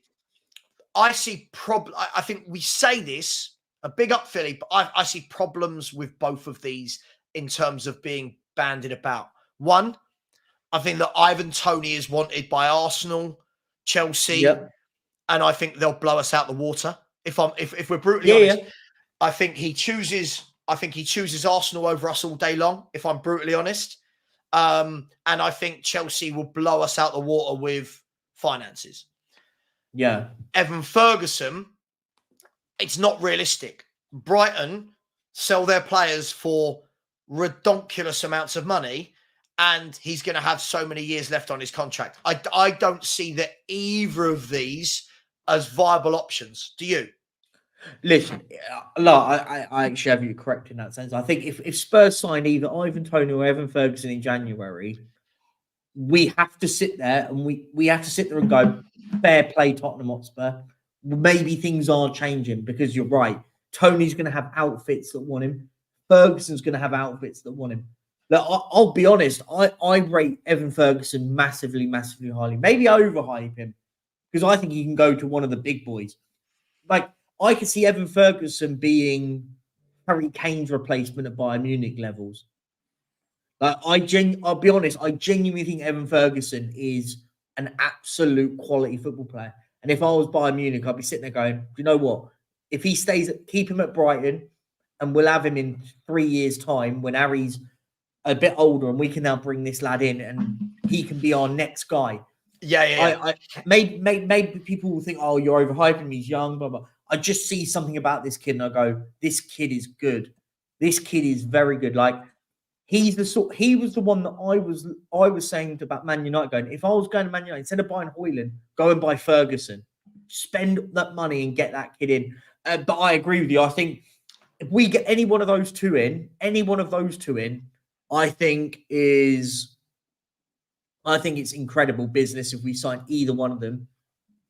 [SPEAKER 2] I see I think we say this, a big up Philly, but I see problems with both of these in terms of being bandied about. One, I think that Ivan Toney is wanted by Arsenal, Chelsea, and I think they'll blow us out the water. If we're brutally honest, I think he chooses Arsenal over us all day long, if I'm brutally honest. And I think Chelsea will blow us out the water with finances. Yeah. Evan Ferguson, it's not realistic. Brighton sell their players for redonkulous amounts of money, and he's going to have so many years left on his contract. I don't see that either of these as viable options. Do you?
[SPEAKER 3] Listen, I actually have you correct in that sense. I think if Spurs sign either Ivan Toney or Evan Ferguson in January, we have to sit there and we have to sit there and go, fair play, Tottenham Hotspur. Maybe things are changing because you're right. Tony's going to have outfits that want him. Ferguson's going to have outfits that want him. Look, I'll be honest. I rate Evan Ferguson massively, massively highly. Maybe overhype him because I think he can go to one of the big boys. Like, I could see Evan Ferguson being Harry Kane's replacement at Bayern Munich levels. Like, I'll be honest, I genuinely think Evan Ferguson is an absolute quality football player. And if I was Bayern Munich, I'd be sitting there going, you know what? If he stays, keep him at Brighton, and we'll have him in 3 years' time when Harry's a bit older and we can now bring this lad in and he can be our next guy.
[SPEAKER 2] Yeah.
[SPEAKER 3] Maybe people will think, oh, you're overhyping him, he's young, blah, blah. I just see something about this kid and I go, this kid is good. This kid is very good. Like, he was the one that I was saying about Man United going, if I was going to Man United, instead of buying Højlund, go and buy Ferguson. Spend that money and get that kid in. But I agree with you. I think if we get any one of those two in, I think it's incredible business if we sign either one of them.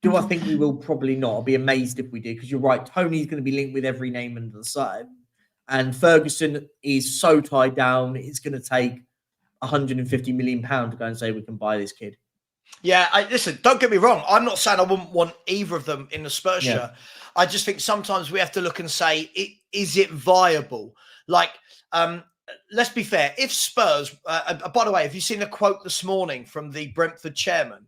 [SPEAKER 3] Do I think we will? Probably not. I'll be amazed if we do, because you're right. Tony's going to be linked with every name under the sun. And Ferguson is so tied down, it's going to take £150 million to go and say we can buy this kid.
[SPEAKER 2] Yeah, listen, don't get me wrong. I'm not saying I wouldn't want either of them in the Spurs shirt. I just think sometimes we have to look and say, is it viable? Like, let's be fair. If Spurs, by the way, have you seen the quote this morning from the Brentford chairman?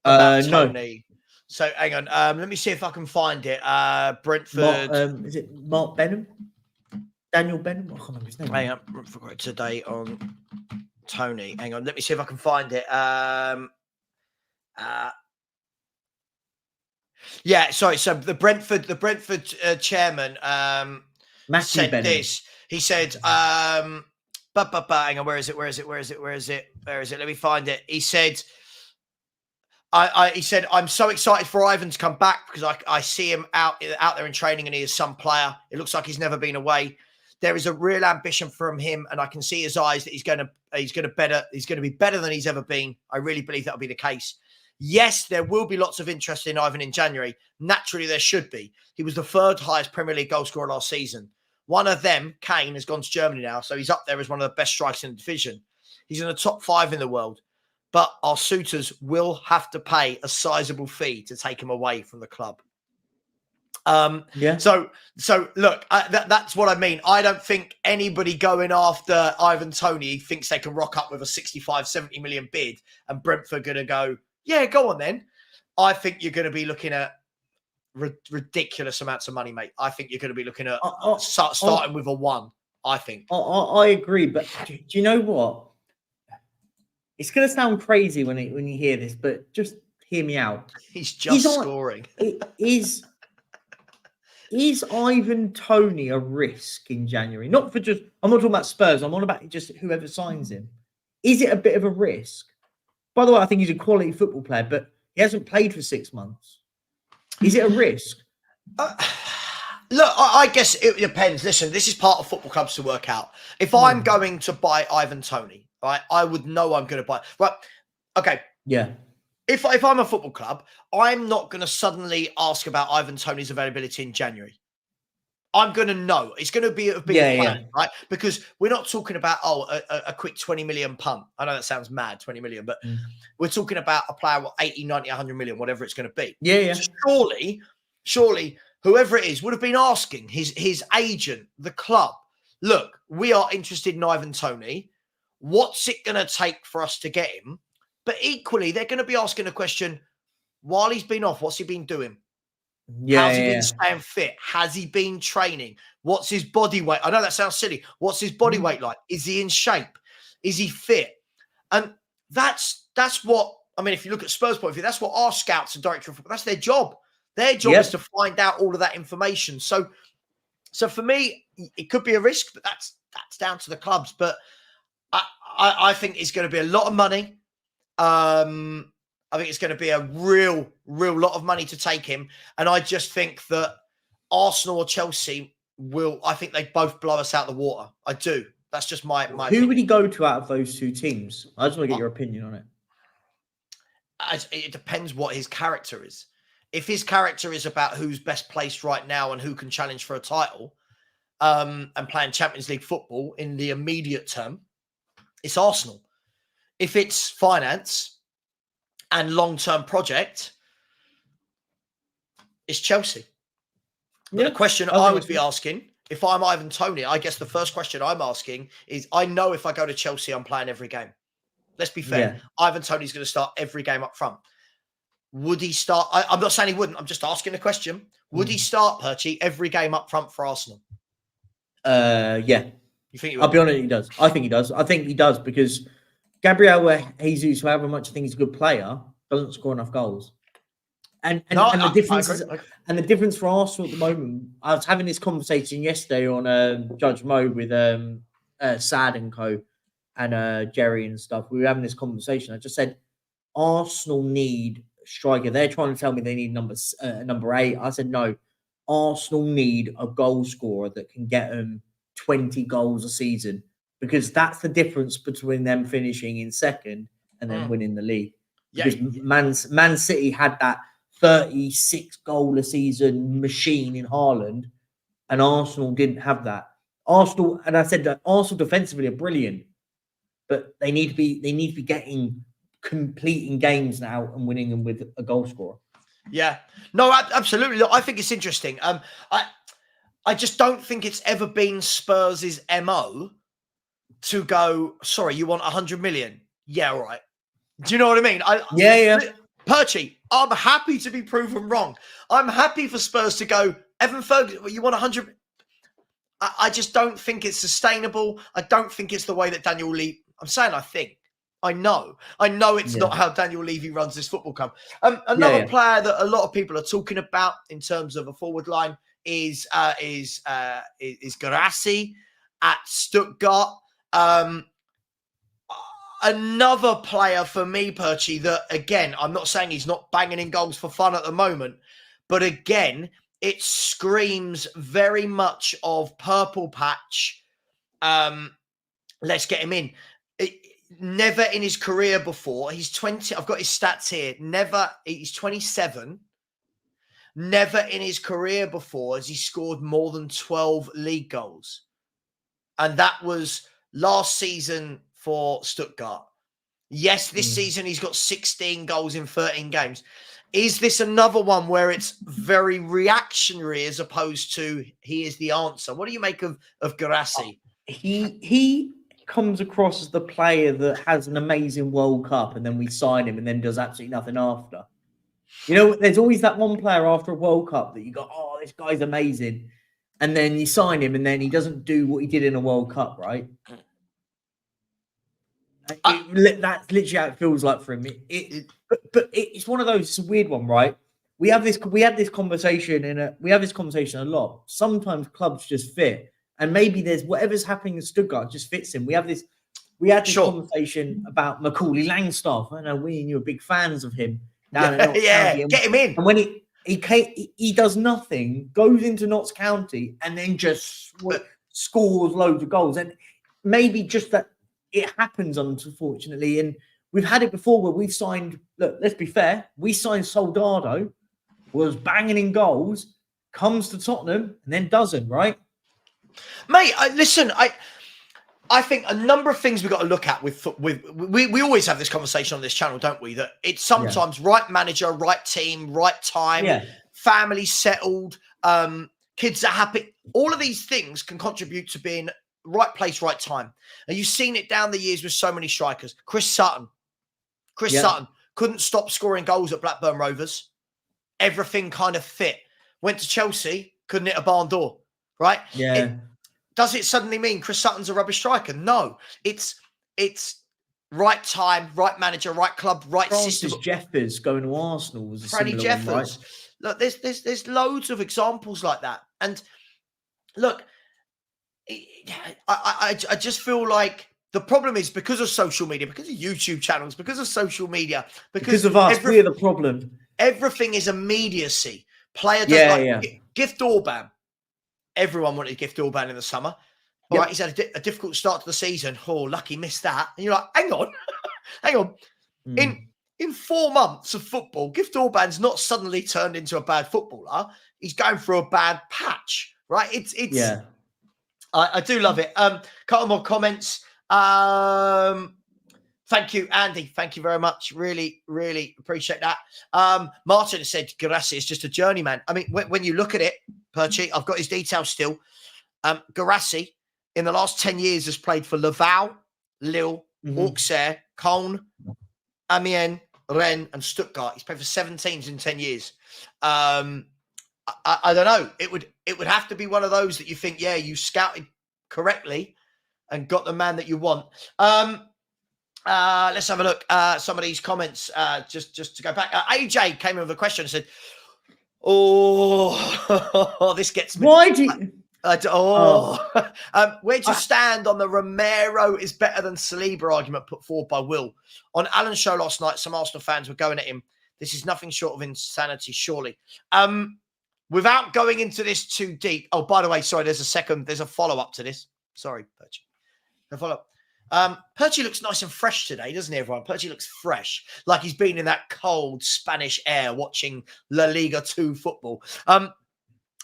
[SPEAKER 2] About Toney? No. So hang on. Let me see if I can find it. Brentford.
[SPEAKER 3] Is it Mark Benham? Daniel Benham? I can't remember his name.
[SPEAKER 2] Hang on. I forgot today on Toney. Hang on. Let me see if I can find it. Yeah, sorry. So the Brentford chairman said Benham. This. He said, hang on, where is it? Let me find it. He said, He said, I'm so excited for Ivan to come back because I see him out there in training and he is some player. It looks like he's never been away. There is a real ambition from him, and I can see his eyes that he's going to be better than he's ever been. I really believe that'll be the case. Yes, there will be lots of interest in Ivan in January. Naturally, there should be. He was the third highest Premier League goal scorer last season. One of them, Kane, has gone to Germany now, so he's up there as one of the best strikers in the division. He's in the top 5 in the world. But our suitors will have to pay a sizable fee to take him away from the club. So look, that's what I mean. I don't think anybody going after Ivan Toney thinks they can rock up with a 65, 70 million bid and Brentford going to go, yeah, go on then. I think you're going to be looking at ridiculous amounts of money, mate. I think you're going to be looking at starting with a 1, I think.
[SPEAKER 3] I agree, but do you know what? It's going to sound crazy when you hear this, but just hear me out.
[SPEAKER 2] He's scoring.
[SPEAKER 3] Is Ivan Toney a risk in January? I'm not talking about Spurs. I'm on about just whoever signs him. Is it a bit of a risk? By the way, I think he's a quality football player, but he hasn't played for 6 months. Is it a risk?
[SPEAKER 2] Look, I guess it depends. Listen, this is part of football clubs to work out. If I'm going to buy Ivan Toney, right, I would know I'm going to buy. Right, okay.
[SPEAKER 3] Yeah.
[SPEAKER 2] If I'm a football club, I'm not going to suddenly ask about Ivan Toney's availability in January. I'm going to know. It's going to be a big plan, right? Because we're not talking about, a quick 20 million punt. I know that sounds mad, 20 million, but we're talking about a player with 80, 90, 100 million, whatever it's going to be.
[SPEAKER 3] Yeah.
[SPEAKER 2] So surely, whoever it is would have been asking his agent, the club, look, we are interested in Ivan Toney. What's it going to take for us to get him? But equally, they're going to be asking the question, while he's been off, what's he been doing? How's he been staying fit? Has he been training? What's his body weight? I know that sounds silly. What's his body weight like? Is he in shape? Is he fit? And that's what, I mean, if you look at Spurs' point of view, that's what our scouts and director of football, that's their job. Their job is to find out all of that information. So for me, it could be a risk, but that's down to the clubs. But I think it's going to be a lot of money. I think it's going to be a real lot of money to take him. And I just think that Arsenal or Chelsea I think they both blow us out the water. I do. That's just my
[SPEAKER 3] Who
[SPEAKER 2] opinion.
[SPEAKER 3] would he go to out of those 2 teams? I just want to get your opinion on it.
[SPEAKER 2] It depends what his character is. If his character is about who's best placed right now and who can challenge for a title and playing Champions League football in the immediate term, it's Arsenal. If it's finance and long-term project, it's Chelsea. But the question I would be asking, if I'm Ivan Toney, I guess the first question I'm asking is, I know if I go to Chelsea, I'm playing every game. Let's be fair. Yeah. Ivan Toney's going to start every game up front. Would he start? I'm not saying he wouldn't. I'm just asking a question. Would he start, Perchy, every game up front for Arsenal?
[SPEAKER 3] Yeah.
[SPEAKER 2] You think he would?
[SPEAKER 3] I'll be honest, he does. I think he does. I think he does because Gabriel Jesus, however much I think he's a good player, doesn't score enough goals. And the difference for Arsenal at the moment, I was having this conversation yesterday on Judge Mo with Sad and Co. and Jerry and stuff. We were having this conversation. I just said, Arsenal need a striker. They're trying to tell me they need number 8. I said, no. Arsenal need a goal scorer that can get them 20 goals a season because that's the difference between them finishing in second and then winning the league. Because Man City had that 36 goal a season machine in Haaland, and Arsenal didn't have that. Arsenal, and I said that Arsenal defensively are brilliant, but they need to be completing games now and winning them with a goal scorer.
[SPEAKER 2] Yeah, no, absolutely. Look, I think it's interesting. I just don't think it's ever been Spurs' MO to go, sorry, you want 100 million? Yeah, all right. Do you know what I mean?
[SPEAKER 3] Yeah.
[SPEAKER 2] Perchy, I'm happy to be proven wrong. I'm happy for Spurs to go, Evan Ferguson, you want 100? I just don't think it's sustainable. I don't think it's the way that Daniel Levy, I'm saying I think. I know it's not how Daniel Levy runs this football club. Another player that a lot of people are talking about in terms of a forward line is Garassi at Stuttgart. Another player for me, Perchy, that, again, I'm not saying he's not banging in goals for fun at the moment, but again, it screams very much of purple patch. Let's get him in. Never in his career before. He's 20. I've got his stats here. He's 27. Never in his career before has he scored more than 12 league goals. And that was last season for Stuttgart. Yes, this season he's got 16 goals in 13 games. Is this another one where it's very reactionary as opposed to he is the answer? What do you make of Guirassy?
[SPEAKER 3] He comes across as the player that has an amazing World Cup and then we sign him and then does absolutely nothing after. You know, there's always that one player after a World Cup that you go, oh, this guy's amazing. And then you sign him and then he doesn't do what he did in a World Cup, right? That's literally how it feels like for him. But it's one of those. It's a weird one, right? We had this conversation a lot. Sometimes clubs just fit, and maybe there's whatever's happening in Stuttgart just fits him. We had this conversation about Macaulay Langstaff. I know we and you are big fans of him.
[SPEAKER 2] Get him in.
[SPEAKER 3] And when he does nothing, goes into Notts County, and then just scores loads of goals, and maybe just that. It happens, unfortunately, and we've had it before where we've signed. Look, let's be fair. We signed Soldado, was banging in goals, comes to Tottenham, and then doesn't. Right,
[SPEAKER 2] mate. Listen, I think a number of things we've got to look at with we always have this conversation on this channel, don't we? That it's sometimes right manager, right team, right time, family settled, kids are happy. All of these things can contribute to being right place, right time. And you've seen it down the years with so many strikers. Chris Sutton couldn't stop scoring goals at Blackburn Rovers. Everything kind of fit. Went to Chelsea, couldn't hit a barn door, right?
[SPEAKER 3] Yeah.
[SPEAKER 2] Does it suddenly mean Chris Sutton's a rubbish striker? No. It's right time, right manager, right club, right system.
[SPEAKER 3] Jeffers going to Arsenal was a
[SPEAKER 2] Freddie Jeffers.
[SPEAKER 3] One, right?
[SPEAKER 2] Look, there's loads of examples like that. And look, I just feel like the problem is because of social media, because of YouTube channels, because of social media, because
[SPEAKER 3] of us, we're the problem.
[SPEAKER 2] Everything is immediacy. Player does Gift Orban. Everyone wanted Gift Orban in the summer. All right, he's had a difficult start to the season. Oh, lucky missed that. And you're like, hang on. In 4 months of football, Gift Orban's not suddenly turned into a bad footballer. He's going through a bad patch, right? I do love it. Couple more comments. Thank you, Andy. Thank you very much. Really, really appreciate that. Martin said Guirassy is just a journeyman. I mean, when you look at it, Perchy, I've got his details still. Guirassy, in the last 10 years, has played for Laval, Lille, Auxerre, Cologne, Amiens, Rennes, and Stuttgart. He's played for 7 teams in 10 years. I don't know. It would have to be one of those that you think, you scouted correctly and got the man that you want. Let's have a look. Some of these comments, just to go back. AJ came in with a question and said, this gets me.
[SPEAKER 3] Why do you...
[SPEAKER 2] Where'd you stand on the Romero is better than Saliba argument put forward by Will? On Alan's show last night, some Arsenal fans were going at him. This is nothing short of insanity, surely. Without going into this too deep. Oh, by the way, sorry, there's a follow-up to this. Sorry, Perchy. A follow-up. Perchy looks nice and fresh today, doesn't he, everyone? Perchy looks fresh, like he's been in that cold Spanish air watching La Liga 2 football.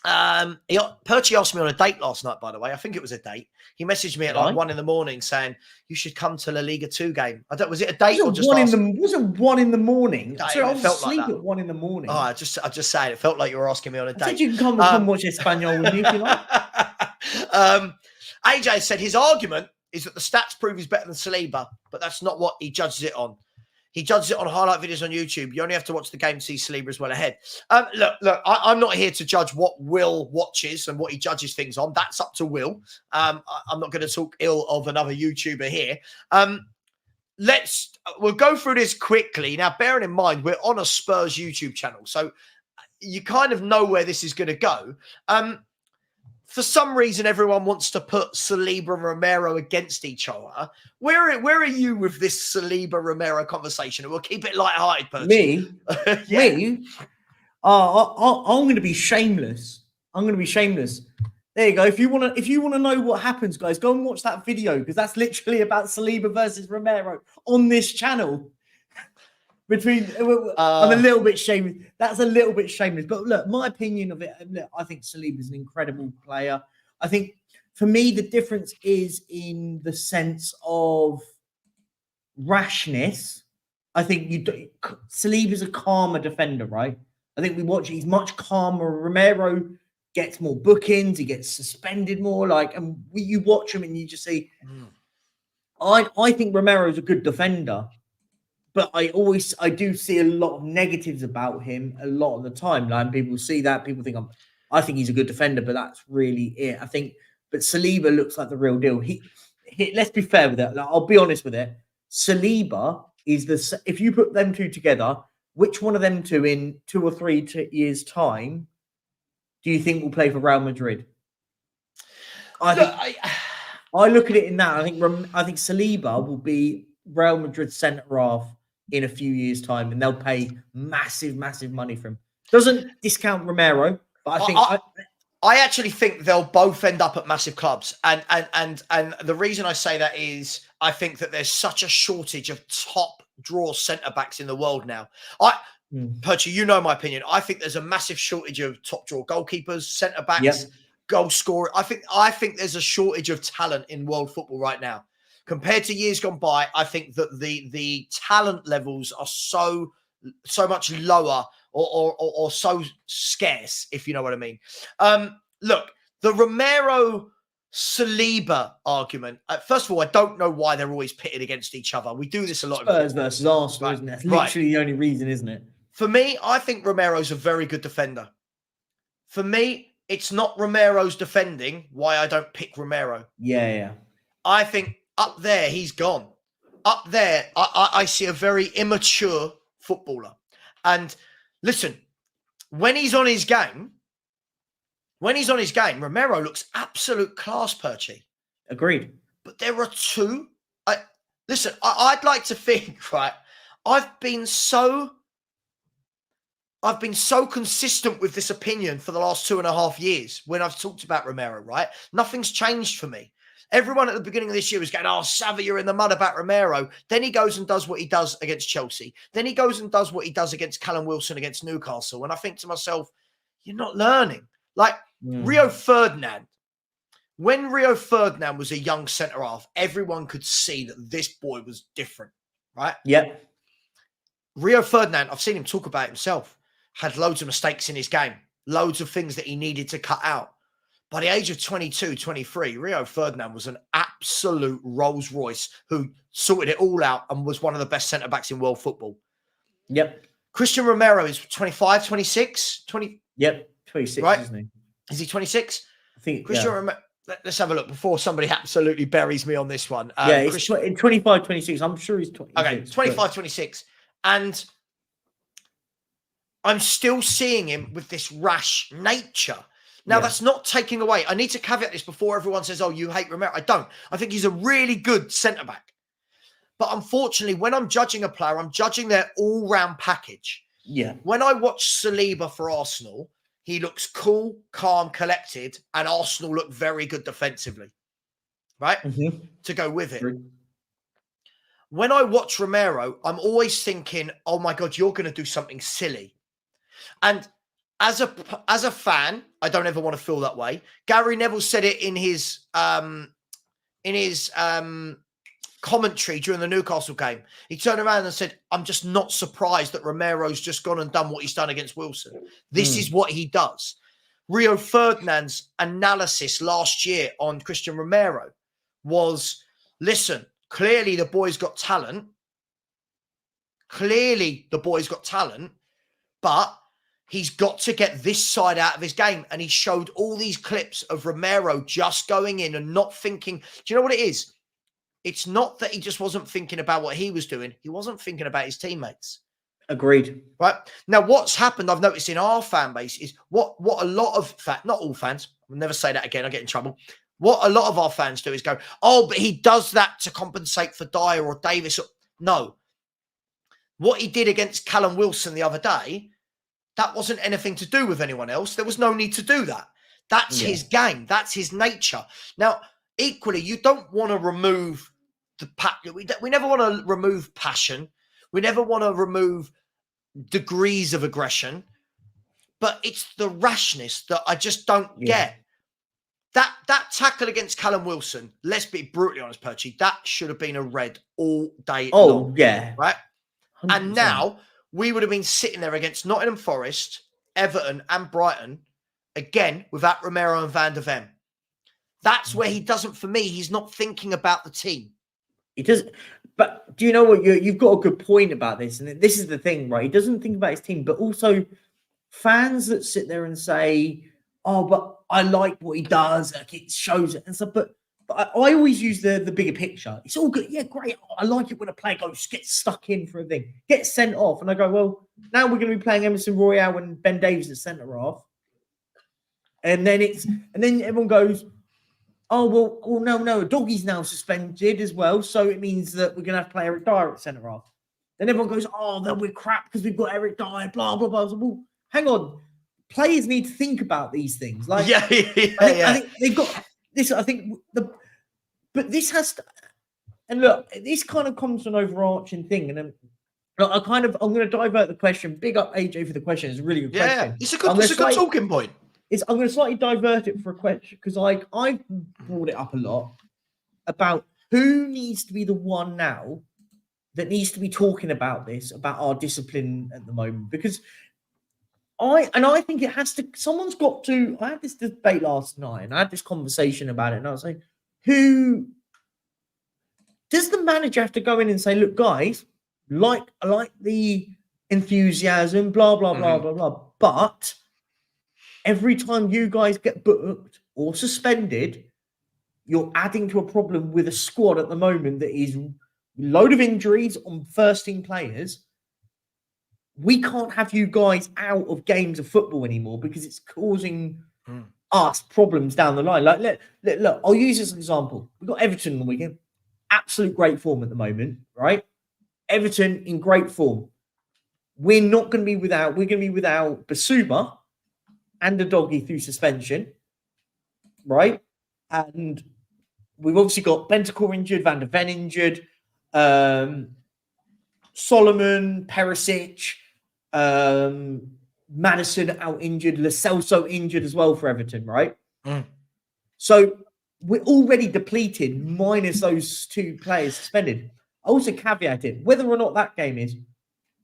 [SPEAKER 2] Perchy asked me on a date last night, by the way. I think it was a date. He messaged me at like 1 a.m. saying, you should come to La Liga 2 game. Was it a date or just
[SPEAKER 3] was it 1 a.m?
[SPEAKER 2] No,
[SPEAKER 3] I was asleep
[SPEAKER 2] like
[SPEAKER 3] at 1 a.m.
[SPEAKER 2] Oh, I just saying, it felt like you were asking me on a date.
[SPEAKER 3] I said you can come watch Espanol with me if you like.
[SPEAKER 2] AJ said his argument is that the stats prove he's better than Saliba, but that's not what he judges it on. He judges it on highlight videos on YouTube. You only have to watch the game to see Saliba as well ahead. Look, I'm not here to judge what Will watches and what he judges things on. That's up to Will. I'm not going to talk ill of another YouTuber here. We'll go through this quickly. Now, bearing in mind, we're on a Spurs YouTube channel, so you kind of know where this is going to go. for some reason, everyone wants to put Saliba and Romero against each other. Where are you with this Saliba-Romero conversation? We'll keep it light-hearted, Percy.
[SPEAKER 3] Me? I'm going to be shameless. There you go. If you want to know what happens, guys, go and watch that video because that's literally about Saliba versus Romero on this channel. I'm a little bit shameless. That's a little bit shameless. But look, my opinion of it, look, I think Saliba's an incredible player. I think for me, the difference is in the sense of rashness. I think Saliba's a calmer defender, right? I think we watch it. He's much calmer. Romero gets more bookings. He gets suspended more. And you watch him and you just see, I think Romero's a good defender. But I do see a lot of negatives about him a lot of the time. People see that, people think I think he's a good defender, but that's really it. But Saliba looks like the real deal. Let's be fair with it. I'll be honest with it. Saliba is if you put them two together, which one of them two in 2 or 3 years' time do you think will play for Real Madrid? I look at it in that. I think Saliba will be Real Madrid centre half in a few years' time, and they'll pay massive, massive money for him. Doesn't discount Romero, but I think
[SPEAKER 2] I actually think they'll both end up at massive clubs, and the reason I say that is I think that there's such a shortage of top draw centre backs in the world now. Perchi, you know my opinion. I think there's a massive shortage of top draw goalkeepers, centre backs, goal scorer. I think there's a shortage of talent in world football right now. Compared to years gone by, I think that the talent levels are so much lower or so scarce, if you know what I mean. Look, the Romero Saliba argument. First of all, I don't know why they're always pitted against each other. We do this a lot.
[SPEAKER 3] Spurs versus Arsenal, isn't it? That's literally the only reason, isn't it?
[SPEAKER 2] For me, I think Romero's a very good defender. For me, it's not Romero's defending why I don't pick Romero.
[SPEAKER 3] Yeah.
[SPEAKER 2] I think up there, he's gone. Up there, I see a very immature footballer. And listen, when he's on his game, Romero looks absolute class, Perchy.
[SPEAKER 3] Agreed.
[SPEAKER 2] But there are two. I'd like to think, right, I've been so consistent with this opinion for the last 2.5 years when I've talked about Romero, right? Nothing's changed for me. Everyone at the beginning of this year was going, Savva, you're in the mud about Romero. Then he goes and does what he does against Chelsea. Then he goes and does what he does against Callum Wilson against Newcastle. And I think to myself, you're not learning. Rio Ferdinand. When Rio Ferdinand was a young centre-half, everyone could see that this boy was different, right?
[SPEAKER 3] Yep.
[SPEAKER 2] Rio Ferdinand, I've seen him talk about himself, had loads of mistakes in his game, loads of things that he needed to cut out. By the age of 22, 23, Rio Ferdinand was an absolute Rolls Royce who sorted it all out and was one of the best centre-backs in world football.
[SPEAKER 3] Yep.
[SPEAKER 2] Christian Romero is 25, 26? 20.
[SPEAKER 3] Yep, 26,
[SPEAKER 2] right?
[SPEAKER 3] Isn't he?
[SPEAKER 2] Is he 26?
[SPEAKER 3] I think,
[SPEAKER 2] Christian Romero. Let's have a look before somebody absolutely buries me on this one.
[SPEAKER 3] It's 25, 26. I'm sure he's 26.
[SPEAKER 2] Okay, 25, 26. And I'm still seeing him with this rash nature. Now, that's not taking away. I need to caveat this before everyone says, you hate Romero. I don't. I think he's a really good centre-back. But unfortunately, when I'm judging a player, I'm judging their all-round package.
[SPEAKER 3] Yeah.
[SPEAKER 2] When I watch Saliba for Arsenal, he looks cool, calm, collected, and Arsenal look very good defensively, right?
[SPEAKER 3] Mm-hmm.
[SPEAKER 2] To go with it. When I watch Romero, I'm always thinking, oh my God, you're going to do something silly. And as a fan, I don't ever want to feel that way. Gary Neville said it in his commentary during the Newcastle game. He turned around and said, I'm just not surprised that Romero's just gone and done what he's done against Wilson. This is what he does. Rio Ferdinand's analysis last year on Christian Romero was, listen, clearly the boy's got talent. But he's got to get this side out of his game. And he showed all these clips of Romero just going in and not thinking. Do you know what it is? It's not that he just wasn't thinking about what he was doing. He wasn't thinking about his teammates.
[SPEAKER 3] Agreed.
[SPEAKER 2] Right? Now, what's happened, I've noticed in our fan base, is what a lot of, not all fans, I'll never say that again. I'll get in trouble. What a lot of our fans do is go, oh, but he does that to compensate for Dyer or Davis. No. What he did against Callum Wilson the other day, that wasn't anything to do with anyone else. There was no need to do that. That's his game. That's his nature. Now, equally, you don't want to remove the we never want to remove passion. We never want to remove degrees of aggression. But it's the rashness that I just don't get. That tackle against Callum Wilson, let's be brutally honest, Perchy, that should have been a red all day long.
[SPEAKER 3] Yeah.
[SPEAKER 2] Right?
[SPEAKER 3] 100%.
[SPEAKER 2] And now we would have been sitting there against Nottingham Forest, Everton and Brighton, again, without Romero and Van der Ven. That's where he doesn't, for me, he's not thinking about the team.
[SPEAKER 3] He does, but do you know what? You've got a good point about this. And this is the thing, right? He doesn't think about his team, but also fans that sit there and say, oh, but I like what he does. Like it shows it and stuff. But I always use the bigger picture. It's all good. Yeah, great. I like it when a player gets stuck in for a thing, gets sent off. And I go, well, now we're going to be playing Emerson Royale and Ben Davies at centre half. And then everyone goes, oh, well, no, Doggy's now suspended as well. So it means that we're going to have to play Eric Dyer at centre half. Then everyone goes, oh, then we're crap because we've got Eric Dyer, blah, blah, blah. So, well, hang on. Players need to think about these things. Like, I think they've got this. I think but this has to, and look, this kind of comes to an overarching thing. And I'm going to divert the question. Big up AJ for the question. It's a really good question.
[SPEAKER 2] It's a good talking point.
[SPEAKER 3] I'm going to slightly divert it for a question because I've brought it up a lot about who needs to be the one now that needs to be talking about this, about our discipline at the moment, because I think it has to, someone's got to, I had this debate last night and I had this conversation about it and I was like, who does the manager have to go in and say, look, guys, I like the enthusiasm, blah, blah, blah, blah, blah. But every time you guys get booked or suspended, you're adding to a problem with a squad at the moment that is load of injuries on first team players. We can't have you guys out of games of football anymore because it's causing us problems down the line. Like, look, I'll use this as an example. We've got Everton on the weekend. Absolute great form at the moment, right? Everton in great form. We're going to be without Basuma and the Doggy through suspension, right? And we've obviously got Bentancur injured, Van der Ven injured, Solomon, Perisic, Maddison out injured, Lo Celso injured as well for Everton, right? So we're already depleted minus those two players suspended. I also caveated, whether or not that game is,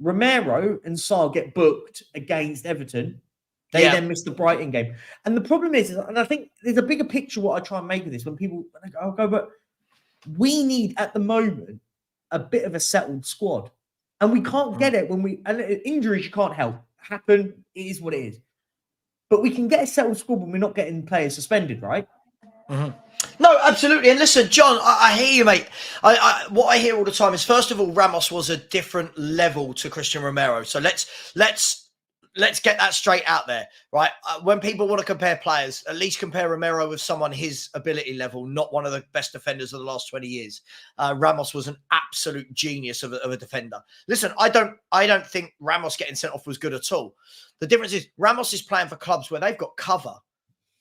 [SPEAKER 3] Romero and Sarr get booked against Everton. They then miss the Brighton game. And the problem is, and I think there's a bigger picture what I try and make of this when people go, but we need at the moment a bit of a settled squad. And we can't get it and injuries you can't help. Happen, it is what it is. But we can get a settled squad when we're not getting players suspended, right?
[SPEAKER 2] No, absolutely. And listen, John, I hear you, mate. What I hear all the time is, first of all, Ramos was a different level to Christian Romero. So let's get that straight out there, right? When people want to compare players, at least compare Romero with someone his ability level, not one of the best defenders of the last 20 years. Ramos was an absolute genius of a defender. Listen, I don't think Ramos getting sent off was good at all. The difference is Ramos is playing for clubs where they've got cover,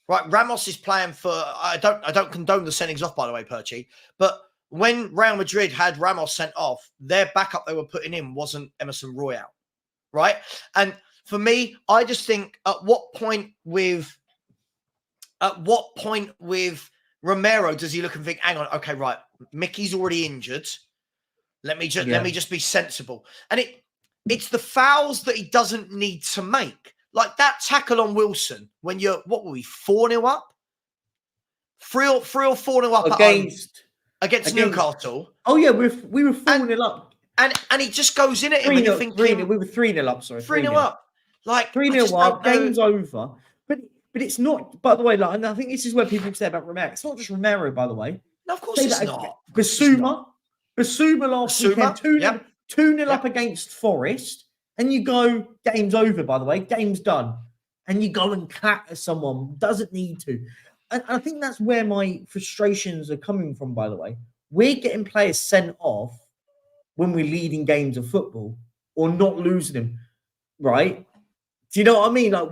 [SPEAKER 2] right? Ramos is playing for, I don't condone the sendings off, by the way, Perchy, but when Real Madrid had Ramos sent off, their backup they were putting in wasn't Emerson Royale, right? And for me, I just think at what point with Romero does he look and think, hang on, okay, right, Mickey's already injured. Let me just be sensible. And it's the fouls that he doesn't need to make. Like that tackle on Wilson when you're, what were we, 4-0 up? 3 or 4-0 up against Newcastle.
[SPEAKER 3] Oh yeah, we were 4-0 up.
[SPEAKER 2] And he just goes in at him and you're thinking,
[SPEAKER 3] we were 3-0 up, sorry.
[SPEAKER 2] 3-0 up. Like
[SPEAKER 3] 3-0 up, game's over. But it's not, by the way, like, and I think this is where people say about Romero. It's not just Romero, by the way.
[SPEAKER 2] No, of course it's not.
[SPEAKER 3] Basuma last weekend, 2-0 up against Forest. And you go, game's over, by the way. Game's done. and you go and clatter someone. Doesn't need to. And I think that's where my frustrations are coming from, by the way. We're getting players sent off when we're leading games of football or not losing them, right? Do you know what I mean? Like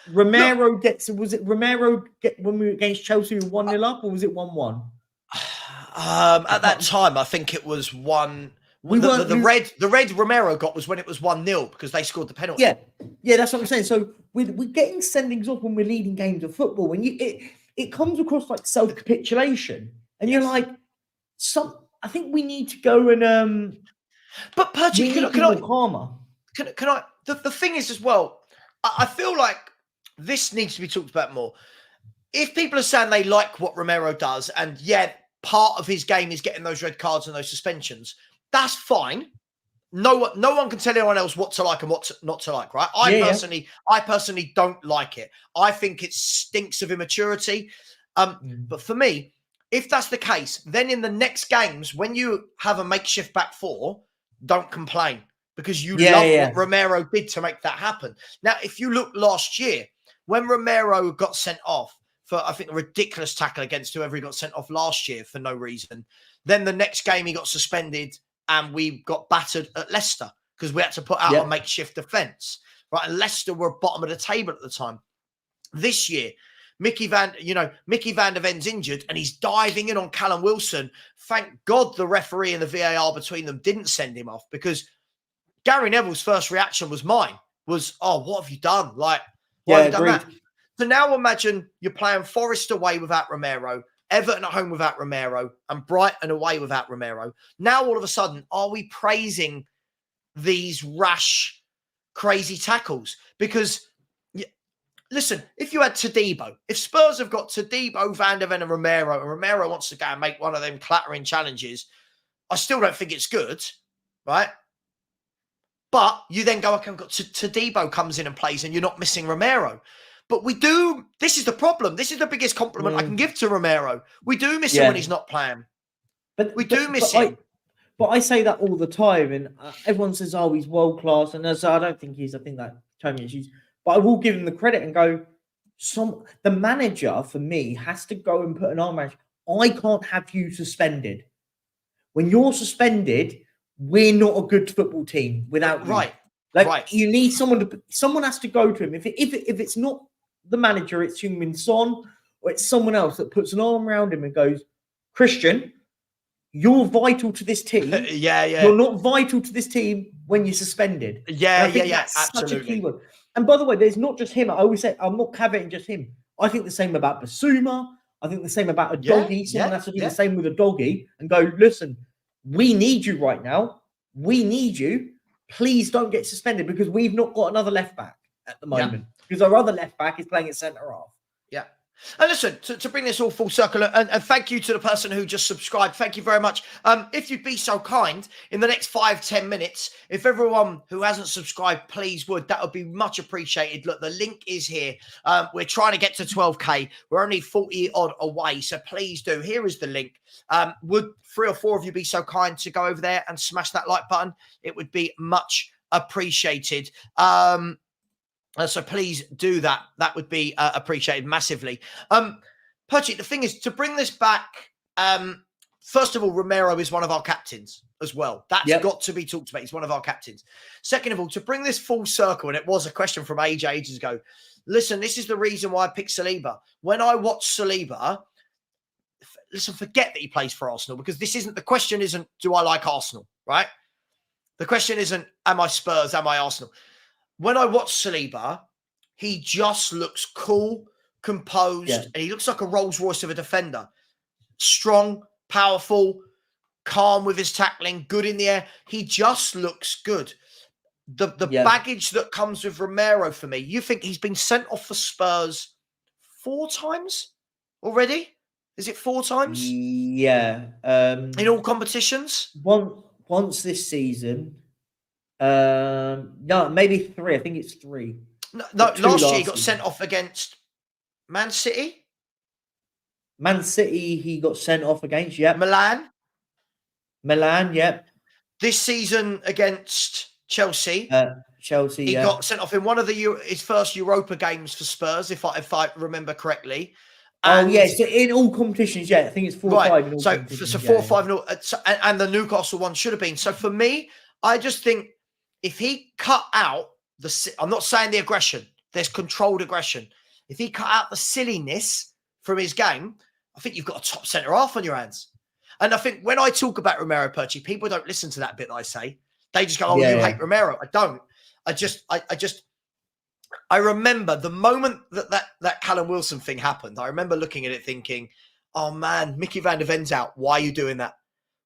[SPEAKER 3] Romero was it Romero when we were against Chelsea 1-0 up, or was it 1-1?
[SPEAKER 2] At that time, I think it was 1. The red Romero got was when it was 1-0 because they scored the penalty.
[SPEAKER 3] Yeah, that's what I'm saying. So we're getting sendings off when we're leading games of football. When it comes across like self-capitulation, and you're like, I think we need to go and
[SPEAKER 2] But Percy, can I
[SPEAKER 3] calmer?
[SPEAKER 2] Can I? The thing is as well, I feel like this needs to be talked about more. If people are saying they like what Romero does, and part of his game is getting those red cards and those suspensions, that's fine. No one can tell anyone else what to like and what not to like, right? I personally don't like it. I think it stinks of immaturity. But for me, if that's the case, then in the next games, when you have a makeshift back four, don't complain because you love what Romero did to make that happen. Now, if you look last year, when Romero got sent off for, I think, a ridiculous tackle against whoever he got sent off last year for no reason, then the next game he got suspended and we got battered at Leicester because we had to put out a makeshift defence, right? And Leicester were bottom of the table at the time. This year, Mickey van der Ven's injured and he's diving in on Callum Wilson. Thank God the referee and the VAR between them didn't send him off because Gary Neville's first reaction was oh, what have you done? Like, why have you done that? So now imagine you're playing Forest away without Romero, Everton at home without Romero, and Brighton away without Romero. Now, all of a sudden, are we praising these rash, crazy tackles? Because, listen, if you had Todibo, if Spurs have got Todibo, Van der Ven and Romero wants to go and make one of them clattering challenges, I still don't think it's good, right? But you then go, okay, we've got Todibo comes in and plays and you're not missing Romero. But we do, this is the problem. This is the biggest compliment I can give to Romero. We do miss him when he's not playing. But we do miss him.
[SPEAKER 3] But I say that all the time, and everyone says, oh, he's world-class. And I don't think he's, I think that Toney is. But I will give him the credit and go, the manager, for me, has to go and put an arm around. I can't have you suspended. When you're suspended, we're not a good football team without you. Like, you need someone has to go to him. If it's not the manager, it's Heung-min Son, or it's someone else that puts an arm around him and goes, Christian, you're vital to this team. You're not vital to this team when you're suspended.
[SPEAKER 2] Absolutely.
[SPEAKER 3] Such a key word. And by the way, there's not just him. I always say, I'm not caveating just him. I think the same about Basuma. I think the same about a doggy. Someone has to do the same with a doggy and go, listen, we need you right now. We need you. Please don't get suspended because we've not got another left back at the moment because our other left back is playing at centre half.
[SPEAKER 2] Yeah. And listen, to bring this all full circle, and thank you to the person who just subscribed. Thank you very much. If you'd be so kind, in the next 5-10 minutes, if everyone who hasn't subscribed, please would, that would be much appreciated. Look, the link is here. We're trying to get to 12K. We're only 40 odd away, so please do. Here is the link. Would 3 or 4 of you be so kind to go over there and smash that like button? It would be much appreciated. So please do that. That would be appreciated massively. Percy, the thing is, to bring this back, first of all, Romero is one of our captains as well. That's got to be talked about. He's one of our captains. Second of all, to bring this full circle, and it was a question from ages ago. Listen, this is the reason why I picked Saliba. When I watch Saliba, listen, forget that he plays for Arsenal because the question isn't, do I like Arsenal, right? The question isn't, am I Spurs, am I Arsenal? When I watch Saliba, he just looks cool, composed, and he looks like a Rolls Royce of a defender. Strong, powerful, calm with his tackling, good in the air. He just looks good. The baggage that comes with Romero for me, you think he's been sent off for Spurs 4 times already? Is it 4 times?
[SPEAKER 3] Yeah.
[SPEAKER 2] In all competitions?
[SPEAKER 3] Once this season. No, maybe 3. I think it's 3.
[SPEAKER 2] No, last year he got sent off against Man City.
[SPEAKER 3] Man City, he got sent off against.
[SPEAKER 2] Milan.
[SPEAKER 3] Yep.
[SPEAKER 2] This season against Chelsea.
[SPEAKER 3] Chelsea.
[SPEAKER 2] He got sent off in one of his first Europa games for Spurs, if I remember correctly.
[SPEAKER 3] And, so in all competitions, I think it's 4-5 in all competitions.
[SPEAKER 2] So 4-5 in all, and the Newcastle one should have been. So for me, I just think if he cut out I'm not saying the aggression, there's controlled aggression. If he cut out the silliness from his game, I think you've got a top centre half on your hands. And I think when I talk about Romero, Percy, people don't listen to that bit that I say. They just go, you hate Romero. I don't. I remember the moment that Callum Wilson thing happened. I remember looking at it thinking, oh man, Mickey van der Ven's out. Why are you doing that?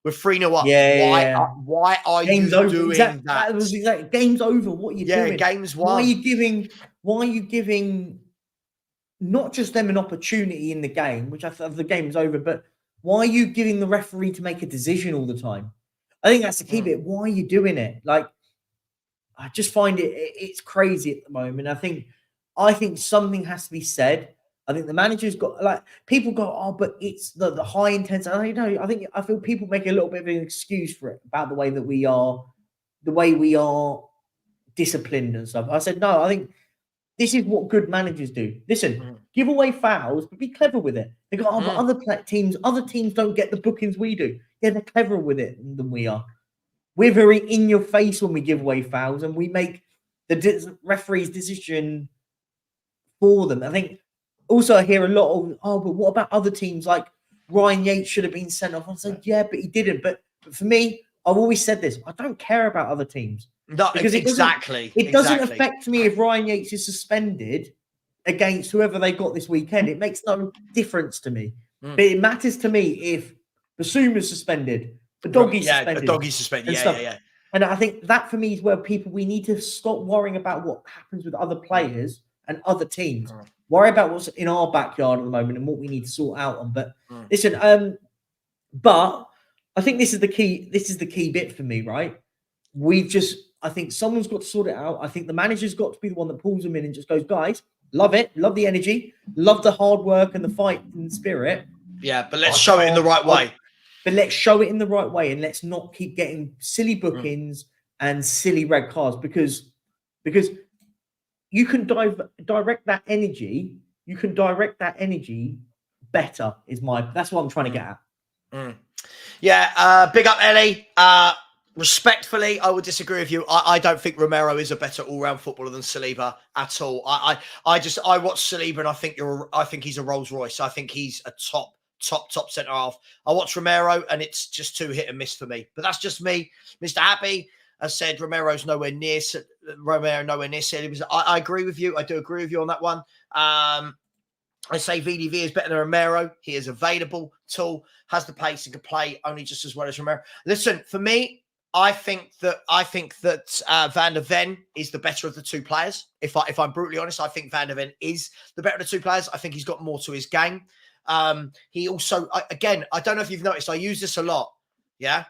[SPEAKER 2] We're 3-0 up. Why are
[SPEAKER 3] game's
[SPEAKER 2] you
[SPEAKER 3] over.
[SPEAKER 2] doing
[SPEAKER 3] that?
[SPEAKER 2] That
[SPEAKER 3] was exactly game's over. What are you doing?
[SPEAKER 2] Game's won.
[SPEAKER 3] Why are you giving not just them an opportunity in the game, which I thought the game's over, but why are you giving the referee to make a decision all the time? I think that's the key bit. Why are you doing it? Like, I just find it's crazy at the moment. I think something has to be said. I think the manager's got, like, people go, oh, but it's the high intensity. I don't know. I feel people make a little bit of an excuse for it about the way we are disciplined and stuff. I said, no, I think this is what good managers do. Listen, give away fouls, but be clever with it. They go, but other teams don't get the bookings we do. Yeah, they're cleverer with it than we are. We're very in your face when we give away fouls, and we make the referee's decision for them. I think also I hear a lot of, but what about other teams? Like Ryan Yates should have been sent off. I said, yeah, but he didn't. But for me, I've always said this: I don't care about other teams.
[SPEAKER 2] No,
[SPEAKER 3] because it doesn't affect me if Ryan Yates is suspended against whoever they got this weekend. It makes no difference to me. But it matters to me if Basuma's suspended, the doggy's suspended.
[SPEAKER 2] The doggy's suspended. Yeah.
[SPEAKER 3] And I think that for me is where we need to stop worrying about what happens with other players and other teams. Worry about what's in our backyard at the moment and what we need to sort out on. But listen, but I think this is the key. This is the key bit for me, right? I think someone's got to sort it out. I think the manager's got to be the one that pulls them in and just goes, guys, love it. Love the energy. Love the hard work and the fight and the spirit.
[SPEAKER 2] Yeah, but let's show it in the right way.
[SPEAKER 3] But let's show it in the right way, and let's not keep getting silly bookings and silly red cards because you can direct that energy. You can direct that energy better. That's what I'm trying to get at.
[SPEAKER 2] Yeah, big up, Ellie. Respectfully, I would disagree with you. I don't think Romero is a better all-round footballer than Saliba at all. I watch Saliba and I think he's a Rolls Royce. I think he's a top centre half. I watch Romero and it's just too hit and miss for me. But that's just me. Mr. Happy has said Romero nowhere near Saliba. I agree with you. I do agree with you on that one. I say VDV is better than Romero. He is available, tall, has the pace, and can play only just as well as Romero. Listen, for me, I think that Van der Ven is the better of the two players. If I'm brutally honest, I think Van der Ven is the better of the two players. I think he's got more to his game. He also, again, I don't know if you've noticed, I use this a lot. Yeah,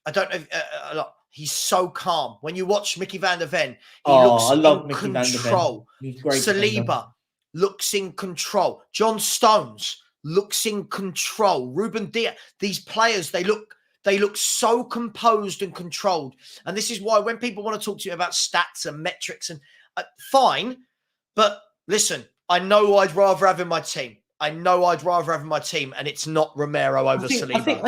[SPEAKER 2] I don't know a lot. He's so calm. When you watch Mickey van der Ven, he looks in control. He's great. Saliba looks in control. John Stones looks in control. Ruben Diaz. These players, they look so composed and controlled. And this is why when people want to talk to you about stats and metrics and fine, but listen, I know I'd rather have in my team. And it's not Romero over Saliba.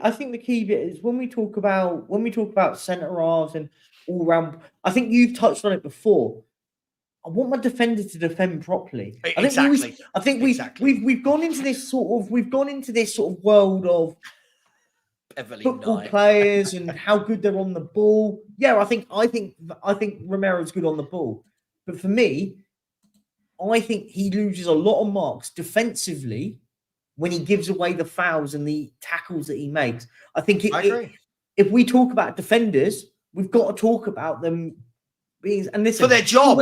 [SPEAKER 3] I think the key bit is when we talk about centre halves and all round. I think you've touched on it before. I want my defender to defend properly.
[SPEAKER 2] Exactly.
[SPEAKER 3] We've gone into this sort of world of football players and how good they're on the ball. Yeah, I think Romero's good on the ball, but for me, I think he loses a lot of marks defensively when he gives away the fouls and the tackles that he makes. I think if we talk about defenders, we've got to talk about them being
[SPEAKER 2] for their job.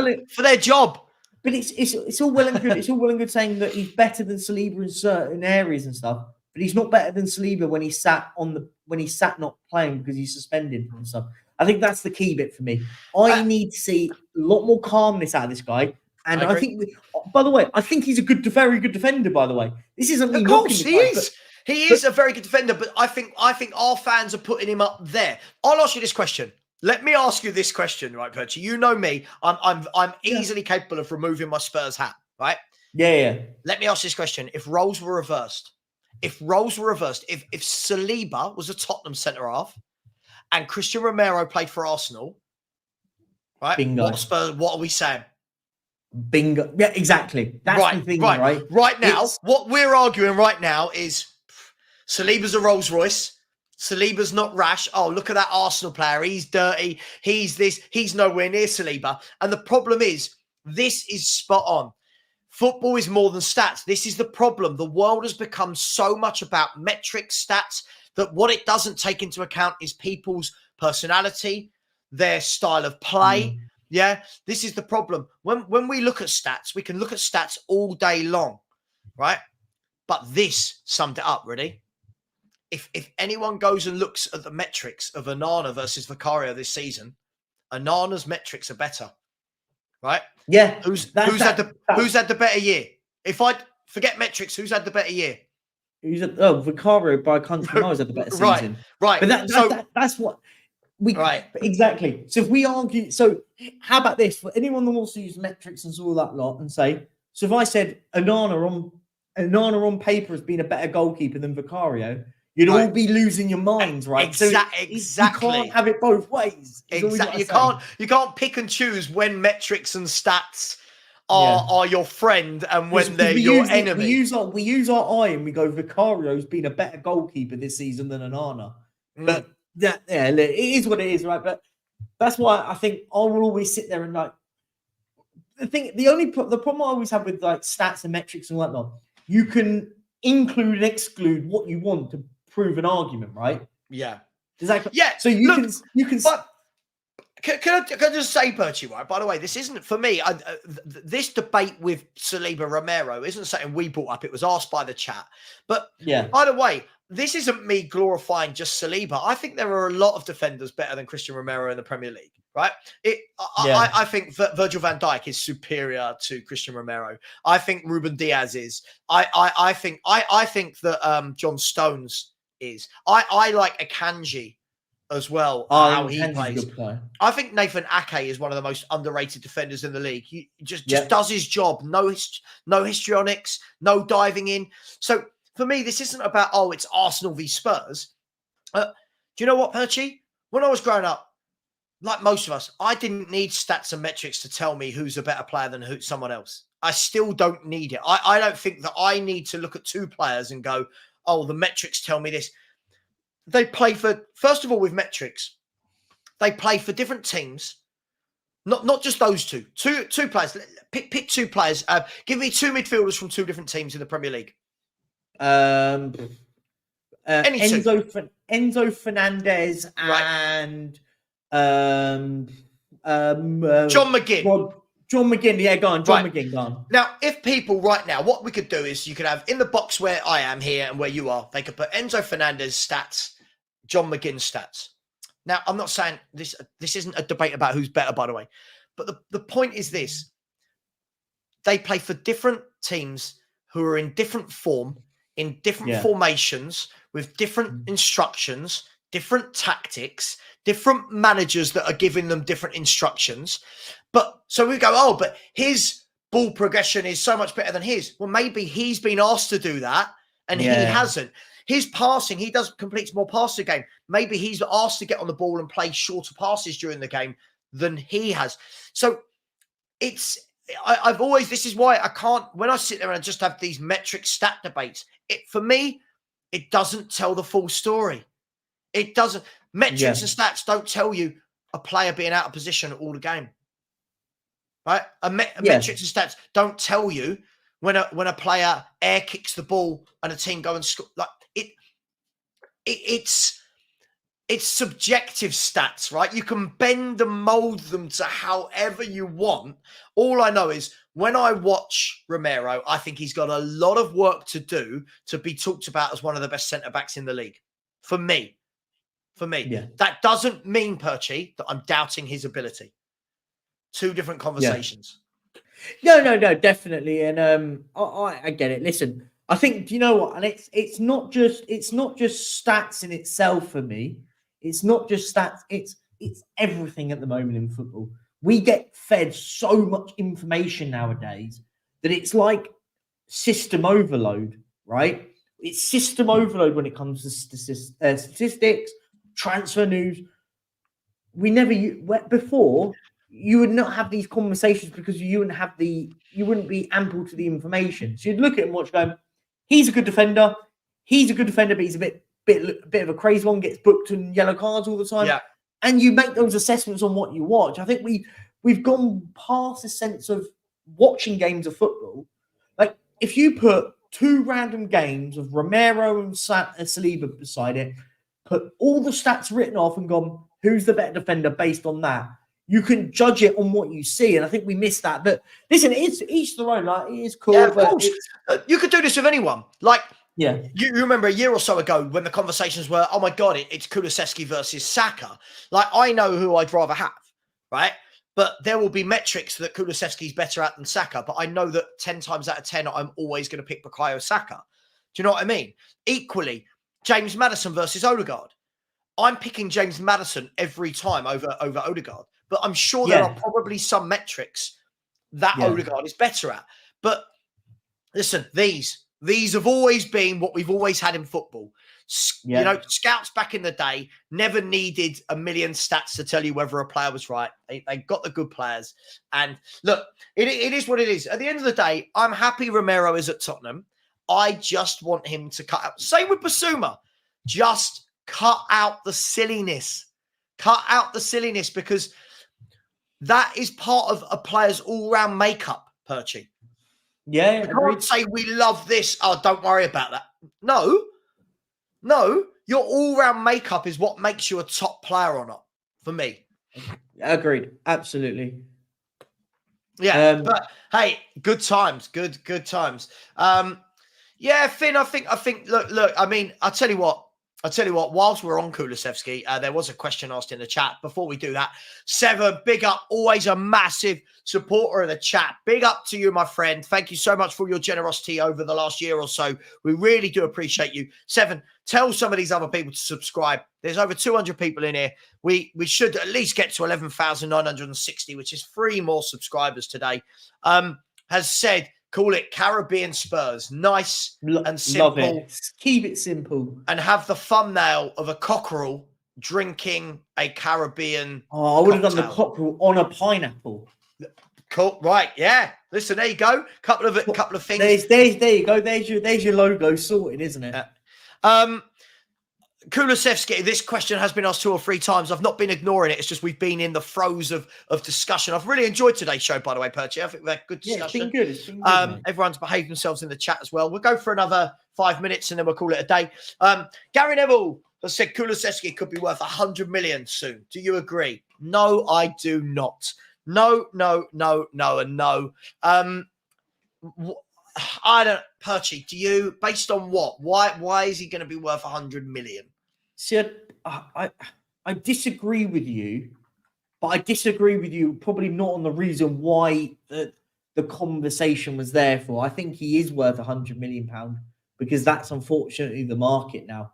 [SPEAKER 3] But it's all well and good. It's all well and good saying that he's better than Saliba in certain areas and stuff. But he's not better than Saliba when he sat not playing because he's suspended and stuff. I think that's the key bit for me. I need to see a lot more calmness out of this guy. And I think, by the way, I think he's a very good defender, by the way. This isn't me.
[SPEAKER 2] Of course, he is. He is a very good defender, but I think our fans are putting him up there. I'll ask you this question. Let me ask you this question, right, Perchy? You know me. I'm easily capable of removing my Spurs hat, right?
[SPEAKER 3] Yeah.
[SPEAKER 2] Let me ask this question. If roles were reversed, if Saliba was a Tottenham centre-half and Christian Romero played for Arsenal, right?
[SPEAKER 3] Bingo.
[SPEAKER 2] What are we saying?
[SPEAKER 3] Bingo. Yeah, exactly. That's the thing, right?
[SPEAKER 2] Right now, what we're arguing right now is Saliba's a Rolls Royce. Saliba's not rash. Oh, look at that Arsenal player. He's dirty. He's this. He's nowhere near Saliba. And the problem is, this is spot on. Football is more than stats. This is the problem. The world has become so much about metrics, stats, that what it doesn't take into account is people's personality, their style of play. Yeah, this is the problem. When we look at stats, we can look at stats all day long, right? But this summed it up, ready? If anyone goes and looks at the metrics of Onana versus Vicario this season, Onana's metrics are better, right?
[SPEAKER 3] Yeah.
[SPEAKER 2] Who's had the better year? If I forget metrics, who's had the better year?
[SPEAKER 3] Vicario by country miles had the better season.
[SPEAKER 2] Right.
[SPEAKER 3] But that's what we exactly. So if we argue, so how about this? For anyone that wants to use metrics and all that lot and say, so if I said Onana on paper has been a better goalkeeper than Vicario, you'd all be losing your minds, right?
[SPEAKER 2] Exactly.
[SPEAKER 3] You can't have it both ways.
[SPEAKER 2] Exactly. You can't pick and choose when metrics and stats are your friend and when they're your enemy.
[SPEAKER 3] We use our eye and we go, Vicario's been a better goalkeeper this season than Onana. But it is what it is, right? But that's why I think I will always sit there and like the problem I always have with like stats and metrics and whatnot, you can include and exclude what you want to prove an argument, right?
[SPEAKER 2] Yeah.
[SPEAKER 3] Exactly.
[SPEAKER 2] Yeah.
[SPEAKER 3] So you can. But
[SPEAKER 2] can I just say, Bertie, right? By the way, this isn't for me. This debate with Saliba Romero isn't something we brought up. It was asked by the chat. But by the way, this isn't me glorifying just Saliba. I think there are a lot of defenders better than Christian Romero in the Premier League, right? I think Virgil van Dijk is superior to Christian Romero. I think Ruben Diaz is. I think that John Stones is. I like Akanji as well, how he plays. I think Nathan Ake is one of the most underrated defenders in the league. He just does his job. No histrionics, no diving in. So for me, this isn't about, it's Arsenal v Spurs. Do you know what, Perchy? When I was growing up, like most of us, I didn't need stats and metrics to tell me who's a better player than someone else. I still don't need it. I don't think that I need to look at two players and go, the metrics tell me this. They play for, first of all, with metrics, they play for different teams. Not just those two. Two players. Pick two players. Give me two midfielders from two different teams in the Premier League.
[SPEAKER 3] Enzo Fernandez and
[SPEAKER 2] John McGinn.
[SPEAKER 3] John McGinn, go on. McGinn, go on.
[SPEAKER 2] Now, if people right now, what we could do is you could have in the box where I am here and where you are, they could put Enzo Fernandez stats, John McGinn stats. Now, I'm not saying this isn't a debate about who's better, by the way, but the point is this. They play for different teams who are in different form, in different formations, with different instructions, different tactics, different managers that are giving them different instructions. But so we go, but his ball progression is so much better than his. Well, maybe he's been asked to do that and he hasn't. His passing, he completes more passes a game. Maybe he's asked to get on the ball and play shorter passes during the game than he has. So this is why I can't, when I sit there and I just have these metric stat debates, for me, it doesn't tell the full story. It doesn't. Metrics and stats don't tell you a player being out of position all the game. Right? Metrics and stats don't tell you when a player air kicks the ball and a team go and score. Like it's subjective stats, right? You can bend and mold them to however you want. All I know is when I watch Romero, I think he's got a lot of work to do to be talked about as one of the best centre-backs in the league. For me. That doesn't mean, Perchy, that I'm doubting his ability. Two different conversations.
[SPEAKER 3] No, definitely. And I get it. Listen, I think, do you know what? And it's not just stats in itself for me. It's not just stats. it's everything at the moment in football. We get fed so much information nowadays that it's like system overload, right? It's system overload when it comes to statistics, transfer news. Before, you would not have these conversations because you wouldn't be ample to the information. So you'd look at him and watch going, he's a good defender, but he's a bit of a crazy one, gets booked and yellow cards all the time.
[SPEAKER 2] Yeah.
[SPEAKER 3] And you make those assessments on what you watch. I think we've gone past the sense of watching games of football. Like, if you put 2 random games of Romero and Saliba beside it, put all the stats written off and gone, who's the better defender based on that? You can judge it on what you see. And I think we missed that. But listen, it's each their own. Like, it is cool.
[SPEAKER 2] Yeah, of course. You could do this with anyone. Like,
[SPEAKER 3] yeah,
[SPEAKER 2] you remember a year or so ago when the conversations were, oh my God, it's Kulusevski versus Saka. Like, I know who I'd rather have, right? But there will be metrics that Kulusevski's better at than Saka. But I know that 10 times out of 10, I'm always going to pick Bukayo Saka. Do you know what I mean? Equally, James Maddison versus Odegaard. I'm picking James Maddison every time over Odegaard. But I'm sure there are probably some metrics that Odegaard is better at. But listen, these have always been what we've always had in football. You know, scouts back in the day never needed a million stats to tell you whether a player was right. They got the good players. And look, it is what it is. At the end of the day, I'm happy Romero is at Tottenham. I just want him to cut out. Same with Basuma. Just cut out the silliness. Cut out the silliness, because that is part of a player's all-round makeup, Perchy.
[SPEAKER 3] Yeah,
[SPEAKER 2] you can't say we love this. Oh, don't worry about that. No, your all-round makeup is what makes you a top player or not, for me.
[SPEAKER 3] Agreed. Absolutely.
[SPEAKER 2] Yeah, but hey, good times. Good times. Yeah, Finn, I think, look, I mean, I'll tell you what, whilst we're on Kulusevski, there was a question asked in the chat. Before we do that, Savva, big up, always a massive supporter of the chat. Big up to you, my friend. Thank you so much for your generosity over the last year or so. We really do appreciate you. Seven, tell some of these other people to subscribe. There's over 200 people in here. We should at least get to 11,960, which is 3 more subscribers today. Has said, call it Caribbean Spurs. Nice and simple.
[SPEAKER 3] Love it. Keep it simple.
[SPEAKER 2] And have the thumbnail of a cockerel drinking a Caribbean
[SPEAKER 3] I would have done the cockerel on a pineapple.
[SPEAKER 2] Cool. Right. Yeah. Listen, there you go. Couple of things.
[SPEAKER 3] There you go. There's your logo sorted, isn't it?
[SPEAKER 2] Kulusevski, this question has been asked 2 or 3 times. I've not been ignoring it. It's just we've been in the throes of discussion. I've really enjoyed today's show, by the way, Perchy. I think we've had good discussion.
[SPEAKER 3] Yeah, it's been good.
[SPEAKER 2] Everyone's behaved themselves in the chat as well. We'll go for another 5 minutes and then we'll call it a day. Gary Neville has said Kulusevski could be worth 100 million soon. Do you agree? No, I do not. No, and no. I don't, Perchy, do you, based on what? Why is he going to be worth 100 million?
[SPEAKER 3] See, I disagree with you, but I disagree with you probably not on the reason why the conversation was there for. I think he is worth £100 million because that's unfortunately the market now.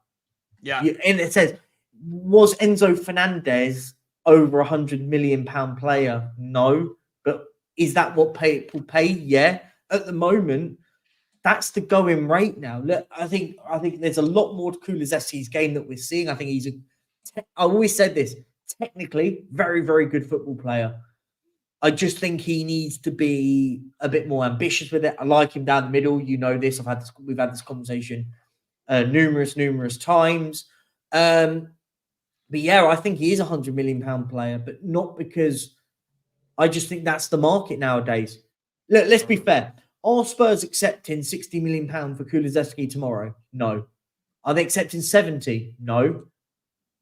[SPEAKER 2] Yeah.
[SPEAKER 3] And it says, was Enzo Fernandez over £100 million player? No. But is that what people pay? Yeah. At the moment, that's the going rate now. Look, I think there's a lot more to Kulusevski's game that we're seeing. I think he's I always said this, technically very, very good football player. I just think he needs to be a bit more ambitious with it. I like him down the middle. You know this. We've had this conversation numerous times. But yeah, I think he is a £100 million player, but not because I just think that's the market nowadays. Look, let's be fair. Are Spurs accepting £60 million for Kulusevski tomorrow? No. Are they accepting 70? No.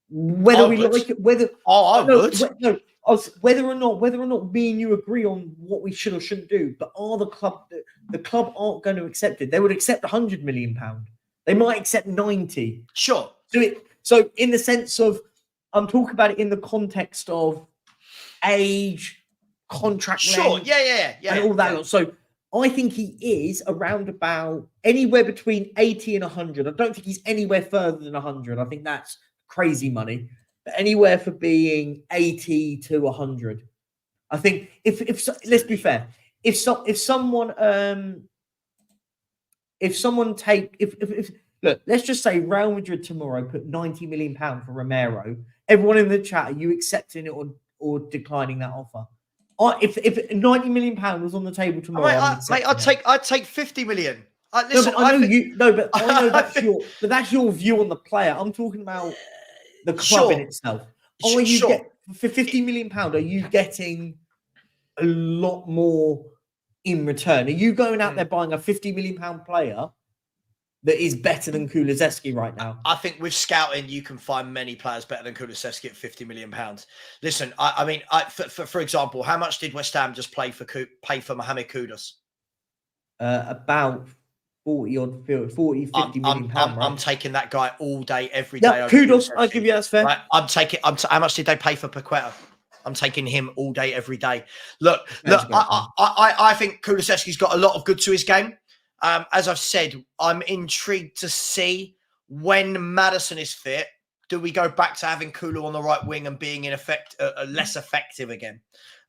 [SPEAKER 3] Whether we like it, whether or not me and you agree on what we should or shouldn't do, but are the club aren't going to accept it. They would accept £100 million. They might accept 90.
[SPEAKER 2] Sure.
[SPEAKER 3] So in the sense of, I'm talking about it in the context of age, contract length, and all that. Yeah. So I think he is around about anywhere between 80 and 100. I don't think he's anywhere further than 100. I think that's crazy money. but anywhere for being 80 to 100. I think if let's be fair, if someone look, let's just say Real Madrid tomorrow put £90 million for Romero. Everyone in the chat, are you accepting it or declining that offer? If £90 million was on the table tomorrow,
[SPEAKER 2] I'd take 50 million.
[SPEAKER 3] Listen, I know that's your view on the player. I'm talking about the club in itself. For £50 million? Are you getting a lot more in return? Are you going out there buying a £50 million player that is better than Kulusevski right now?
[SPEAKER 2] I think with scouting, you can find many players better than Kulusevski at £50 million. Listen, for example, how much did West Ham just pay for Mohamed Kudus?
[SPEAKER 3] About 50 million pounds.
[SPEAKER 2] I'm taking that guy all day, every day.
[SPEAKER 3] Yeah, Kudus, I'll give you that's fair.
[SPEAKER 2] Right, how much did they pay for Paqueta? I'm taking him all day, every day. Look, I think Kulusevski's got a lot of good to his game. As I've said, I'm intrigued to see when Maddison is fit, do we go back to having Kulu on the right wing and being in effect less effective again?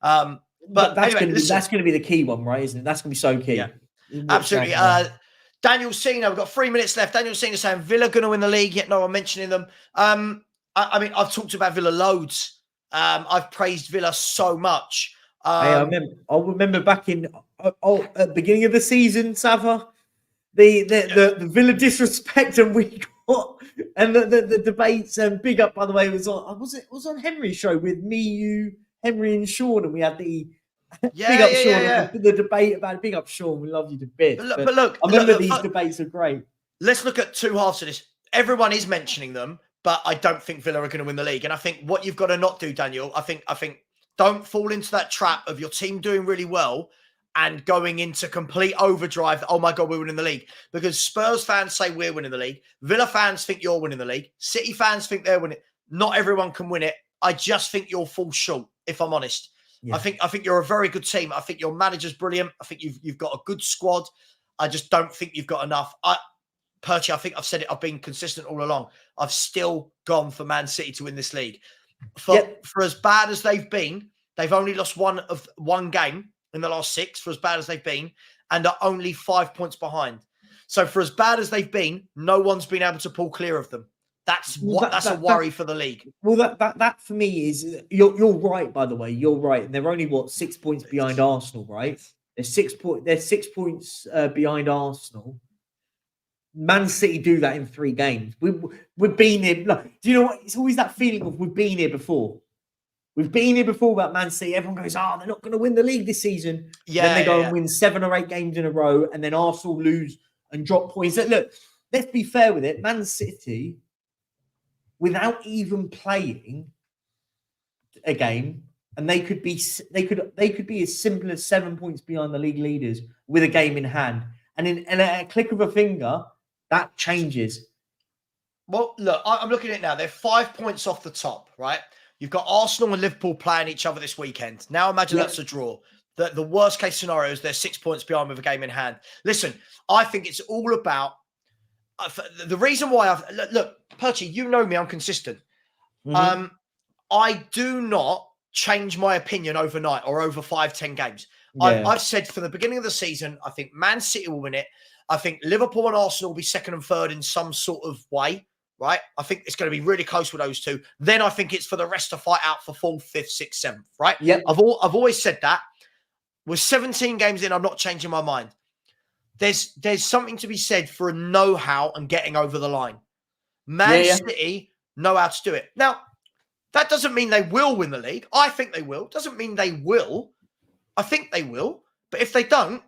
[SPEAKER 2] But
[SPEAKER 3] that's anyway, going to be the key one, right? Isn't it? That's going to be so key.
[SPEAKER 2] Yeah, absolutely. Daniel Cena, we've got 3 minutes left. Daniel Cena saying Villa going to win the league, yet no one mentioning them. I've talked about Villa loads. I've praised Villa so much.
[SPEAKER 3] I remember back in at the beginning of the season, Savva, the Villa disrespect, and we got the debates. And big up, by the way, was on Henry's show with me, you, Henry, and Sean, and we had the the debate about it. Big up, Sean. We love you to bits. But look, I remember these debates are great.
[SPEAKER 2] Let's look at two halves of this. Everyone is mentioning them, but I don't think Villa are going to win the league. And I think what you've got to not do, Daniel, I think don't fall into that trap of your team doing really well and going into complete overdrive. Oh my God, we're winning the league. Because Spurs fans say we're winning the league. Villa fans think you're winning the league. City fans think they're winning. Not everyone can win it. I just think you'll fall short, if I'm honest. Yeah. I think you're a very good team. I think your manager's brilliant. I think you've got a good squad. I just don't think you've got enough. Perchy, I think I've said it. I've been consistent all along. I've still gone for Man City to win this league. For as bad as they've been, they've only lost one game in the last 6, for as bad as they've been, and are only 5 points behind. So for as bad as they've been, no one's been able to pull clear of them. That's a worry for the league.
[SPEAKER 3] Well, that for me is you're right. By the way, you're right. And they're only 6 points behind Arsenal, right? They're 6 points behind Arsenal. Man City do that in 3 games. We've been here. Look, do you know what? It's always that feeling of we've been here before. We've been here before about Man City. Everyone goes, they're not going to win the league this season. Yeah, then they go and win 7 or 8 games in a row, and then Arsenal lose and drop points. Look, let's be fair with it. Man City, without even playing a game, and they could be as simple as 7 points behind the league leaders with a game in hand, and in a click of a finger, that changes.
[SPEAKER 2] Well, look, I'm looking at it now. They're 5 points off the top, right? You've got Arsenal and Liverpool playing each other this weekend. Now imagine that's a draw. The worst case scenario is they're 6 points behind with a game in hand. Listen, I think it's all about the reason why look, Perchy, you know me, I'm consistent. Mm-hmm. I do not change my opinion overnight or over 5-10 games. Yeah. I've said from the beginning of the season, I think Man City will win it. I think Liverpool and Arsenal will be 2nd and 3rd in some sort of way, right? I think it's going to be really close with those two. Then I think it's for the rest to fight out for 4th, 5th, 6th, 7th, right?
[SPEAKER 3] Yeah.
[SPEAKER 2] I've always said that. With 17 games in, I'm not changing my mind. There's something to be said for a know-how and getting over the line. Man City know how to do it. Now, that doesn't mean they will win the league. I think they will. Doesn't mean they will. I think they will. But if they don't,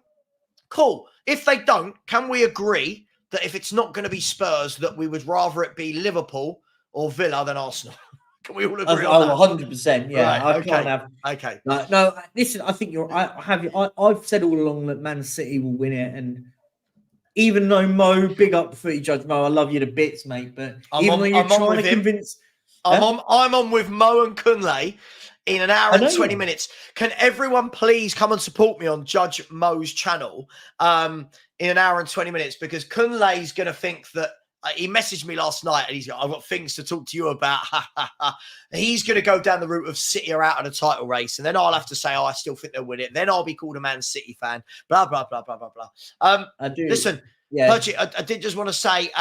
[SPEAKER 2] cool. If they don't, can we agree that if it's not going to be Spurs, that we would rather it be Liverpool or Villa than Arsenal? Can we all agree on that?
[SPEAKER 3] 100%. Yeah,
[SPEAKER 2] right,
[SPEAKER 3] can't have.
[SPEAKER 2] Okay.
[SPEAKER 3] No, listen. I think I've said all along that Man City will win it, and even though Mo, big up Footy Judge Mo, I love you to bits, mate. But I'm trying to convince,
[SPEAKER 2] I'm on with Mo and Kunle in an hour and 20 minutes. Can everyone please come and support me on Judge Mo's channel in an hour and 20 minutes? Because Kunle's going to think that he messaged me last night and he's got, I've got things to talk to you about. He's going to go down the route of City are out of the title race. And then I'll have to say, I still think they'll win it. Then I'll be called a Man City fan. Blah, blah, blah, blah, blah, blah.
[SPEAKER 3] I do.
[SPEAKER 2] Listen, Perchy, I did just want to say,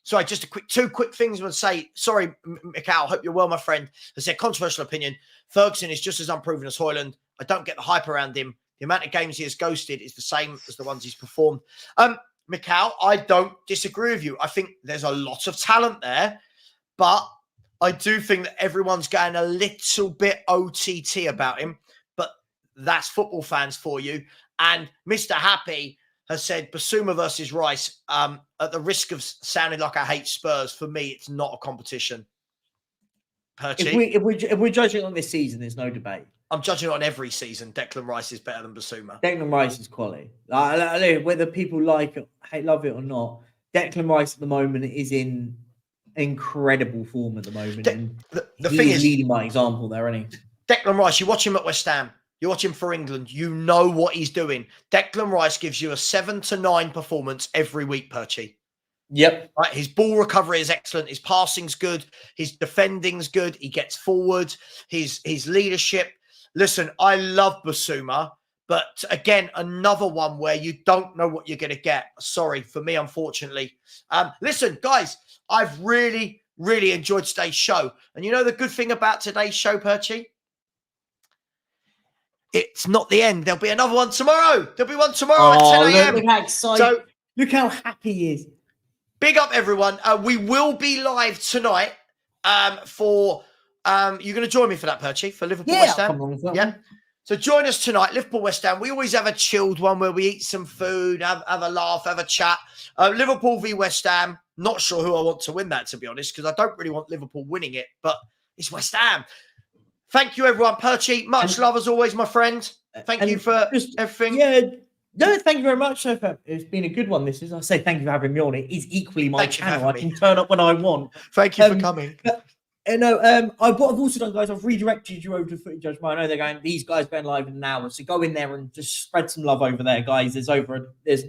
[SPEAKER 2] sorry, just two quick things I want to say. Sorry, Mikhail, hope you're well, my friend. I said, controversial opinion. Ferguson is just as unproven as Højlund. I don't get the hype around him. The amount of games he has ghosted is the same as the ones he's performed. Mikhail, I don't disagree with you. I think there's a lot of talent there, but I do think that everyone's going a little bit OTT about him, but that's football fans for you. And Mr. Happy has said Basuma versus Rice, at the risk of sounding like I hate Spurs, for me, it's not a competition.
[SPEAKER 3] If we're judging on this season, there's no debate.
[SPEAKER 2] I'm judging on every season. Declan Rice is better than Basuma.
[SPEAKER 3] Declan Rice is quality. Whether people like it, love it or not, Declan Rice at the moment is in incredible form at the moment.
[SPEAKER 2] The thing is,
[SPEAKER 3] leading by example there, isn't he?
[SPEAKER 2] Declan Rice, you watch him at West Ham. You watch him for England. You know what he's doing. Declan Rice gives you a 7 to 9 performance every week, Perchy.
[SPEAKER 3] Yep.
[SPEAKER 2] Right, his ball recovery is excellent. His passing's good. His defending's good. He gets forward. His leadership. Listen, I love Basuma, but again, another one where you don't know what you're going to get. Sorry, for me, unfortunately. Listen, guys, I've really, really enjoyed today's show. And you know the good thing about today's show, Perchy? It's not the end. There'll be another one tomorrow. There'll be one tomorrow at 10 a.m.
[SPEAKER 3] Look how excited. Look how happy he is.
[SPEAKER 2] Big up, everyone. We will be live tonight for... you're going to join me for that, Perchy, for Liverpool West Ham? Yeah. So join us tonight, Liverpool West Ham. We always have a chilled one where we eat some food, have a laugh, have a chat. Liverpool v West Ham. Not sure who I want to win that, to be honest, because I don't really want Liverpool winning it, but it's West Ham. Thank you, everyone. Perchy, much love as always, my friend. Thank you for everything.
[SPEAKER 3] Yeah. No, thank you very much. It's been a good one. This is. I say thank you for having me on. It is equally my channel. I can turn up when I want.
[SPEAKER 2] Thank you for coming.
[SPEAKER 3] What I've also done, guys, I've redirected you over to Footy Judgment. I know they're going, these guys going live in an hour, so go in there and just spread some love over there, guys. There's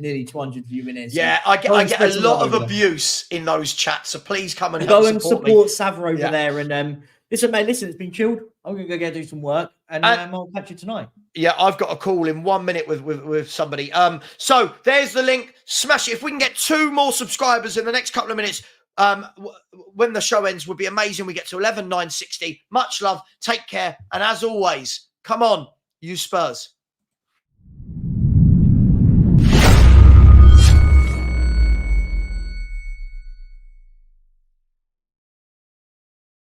[SPEAKER 3] nearly 200 viewing in. So
[SPEAKER 2] yeah, I get a lot of abuse in those chats, so please come and
[SPEAKER 3] go and support Savva over there. And listen, mate, it's been chilled. I'm gonna go do some work, and I'll catch you tonight. Yeah, I've got a call in 1 minute with somebody. So there's the link. Smash it. If we can get 2 more subscribers in the next couple of minutes, when the show ends, would be amazing. We get to 11,960. Much love. Take care. And as always, come on, you Spurs.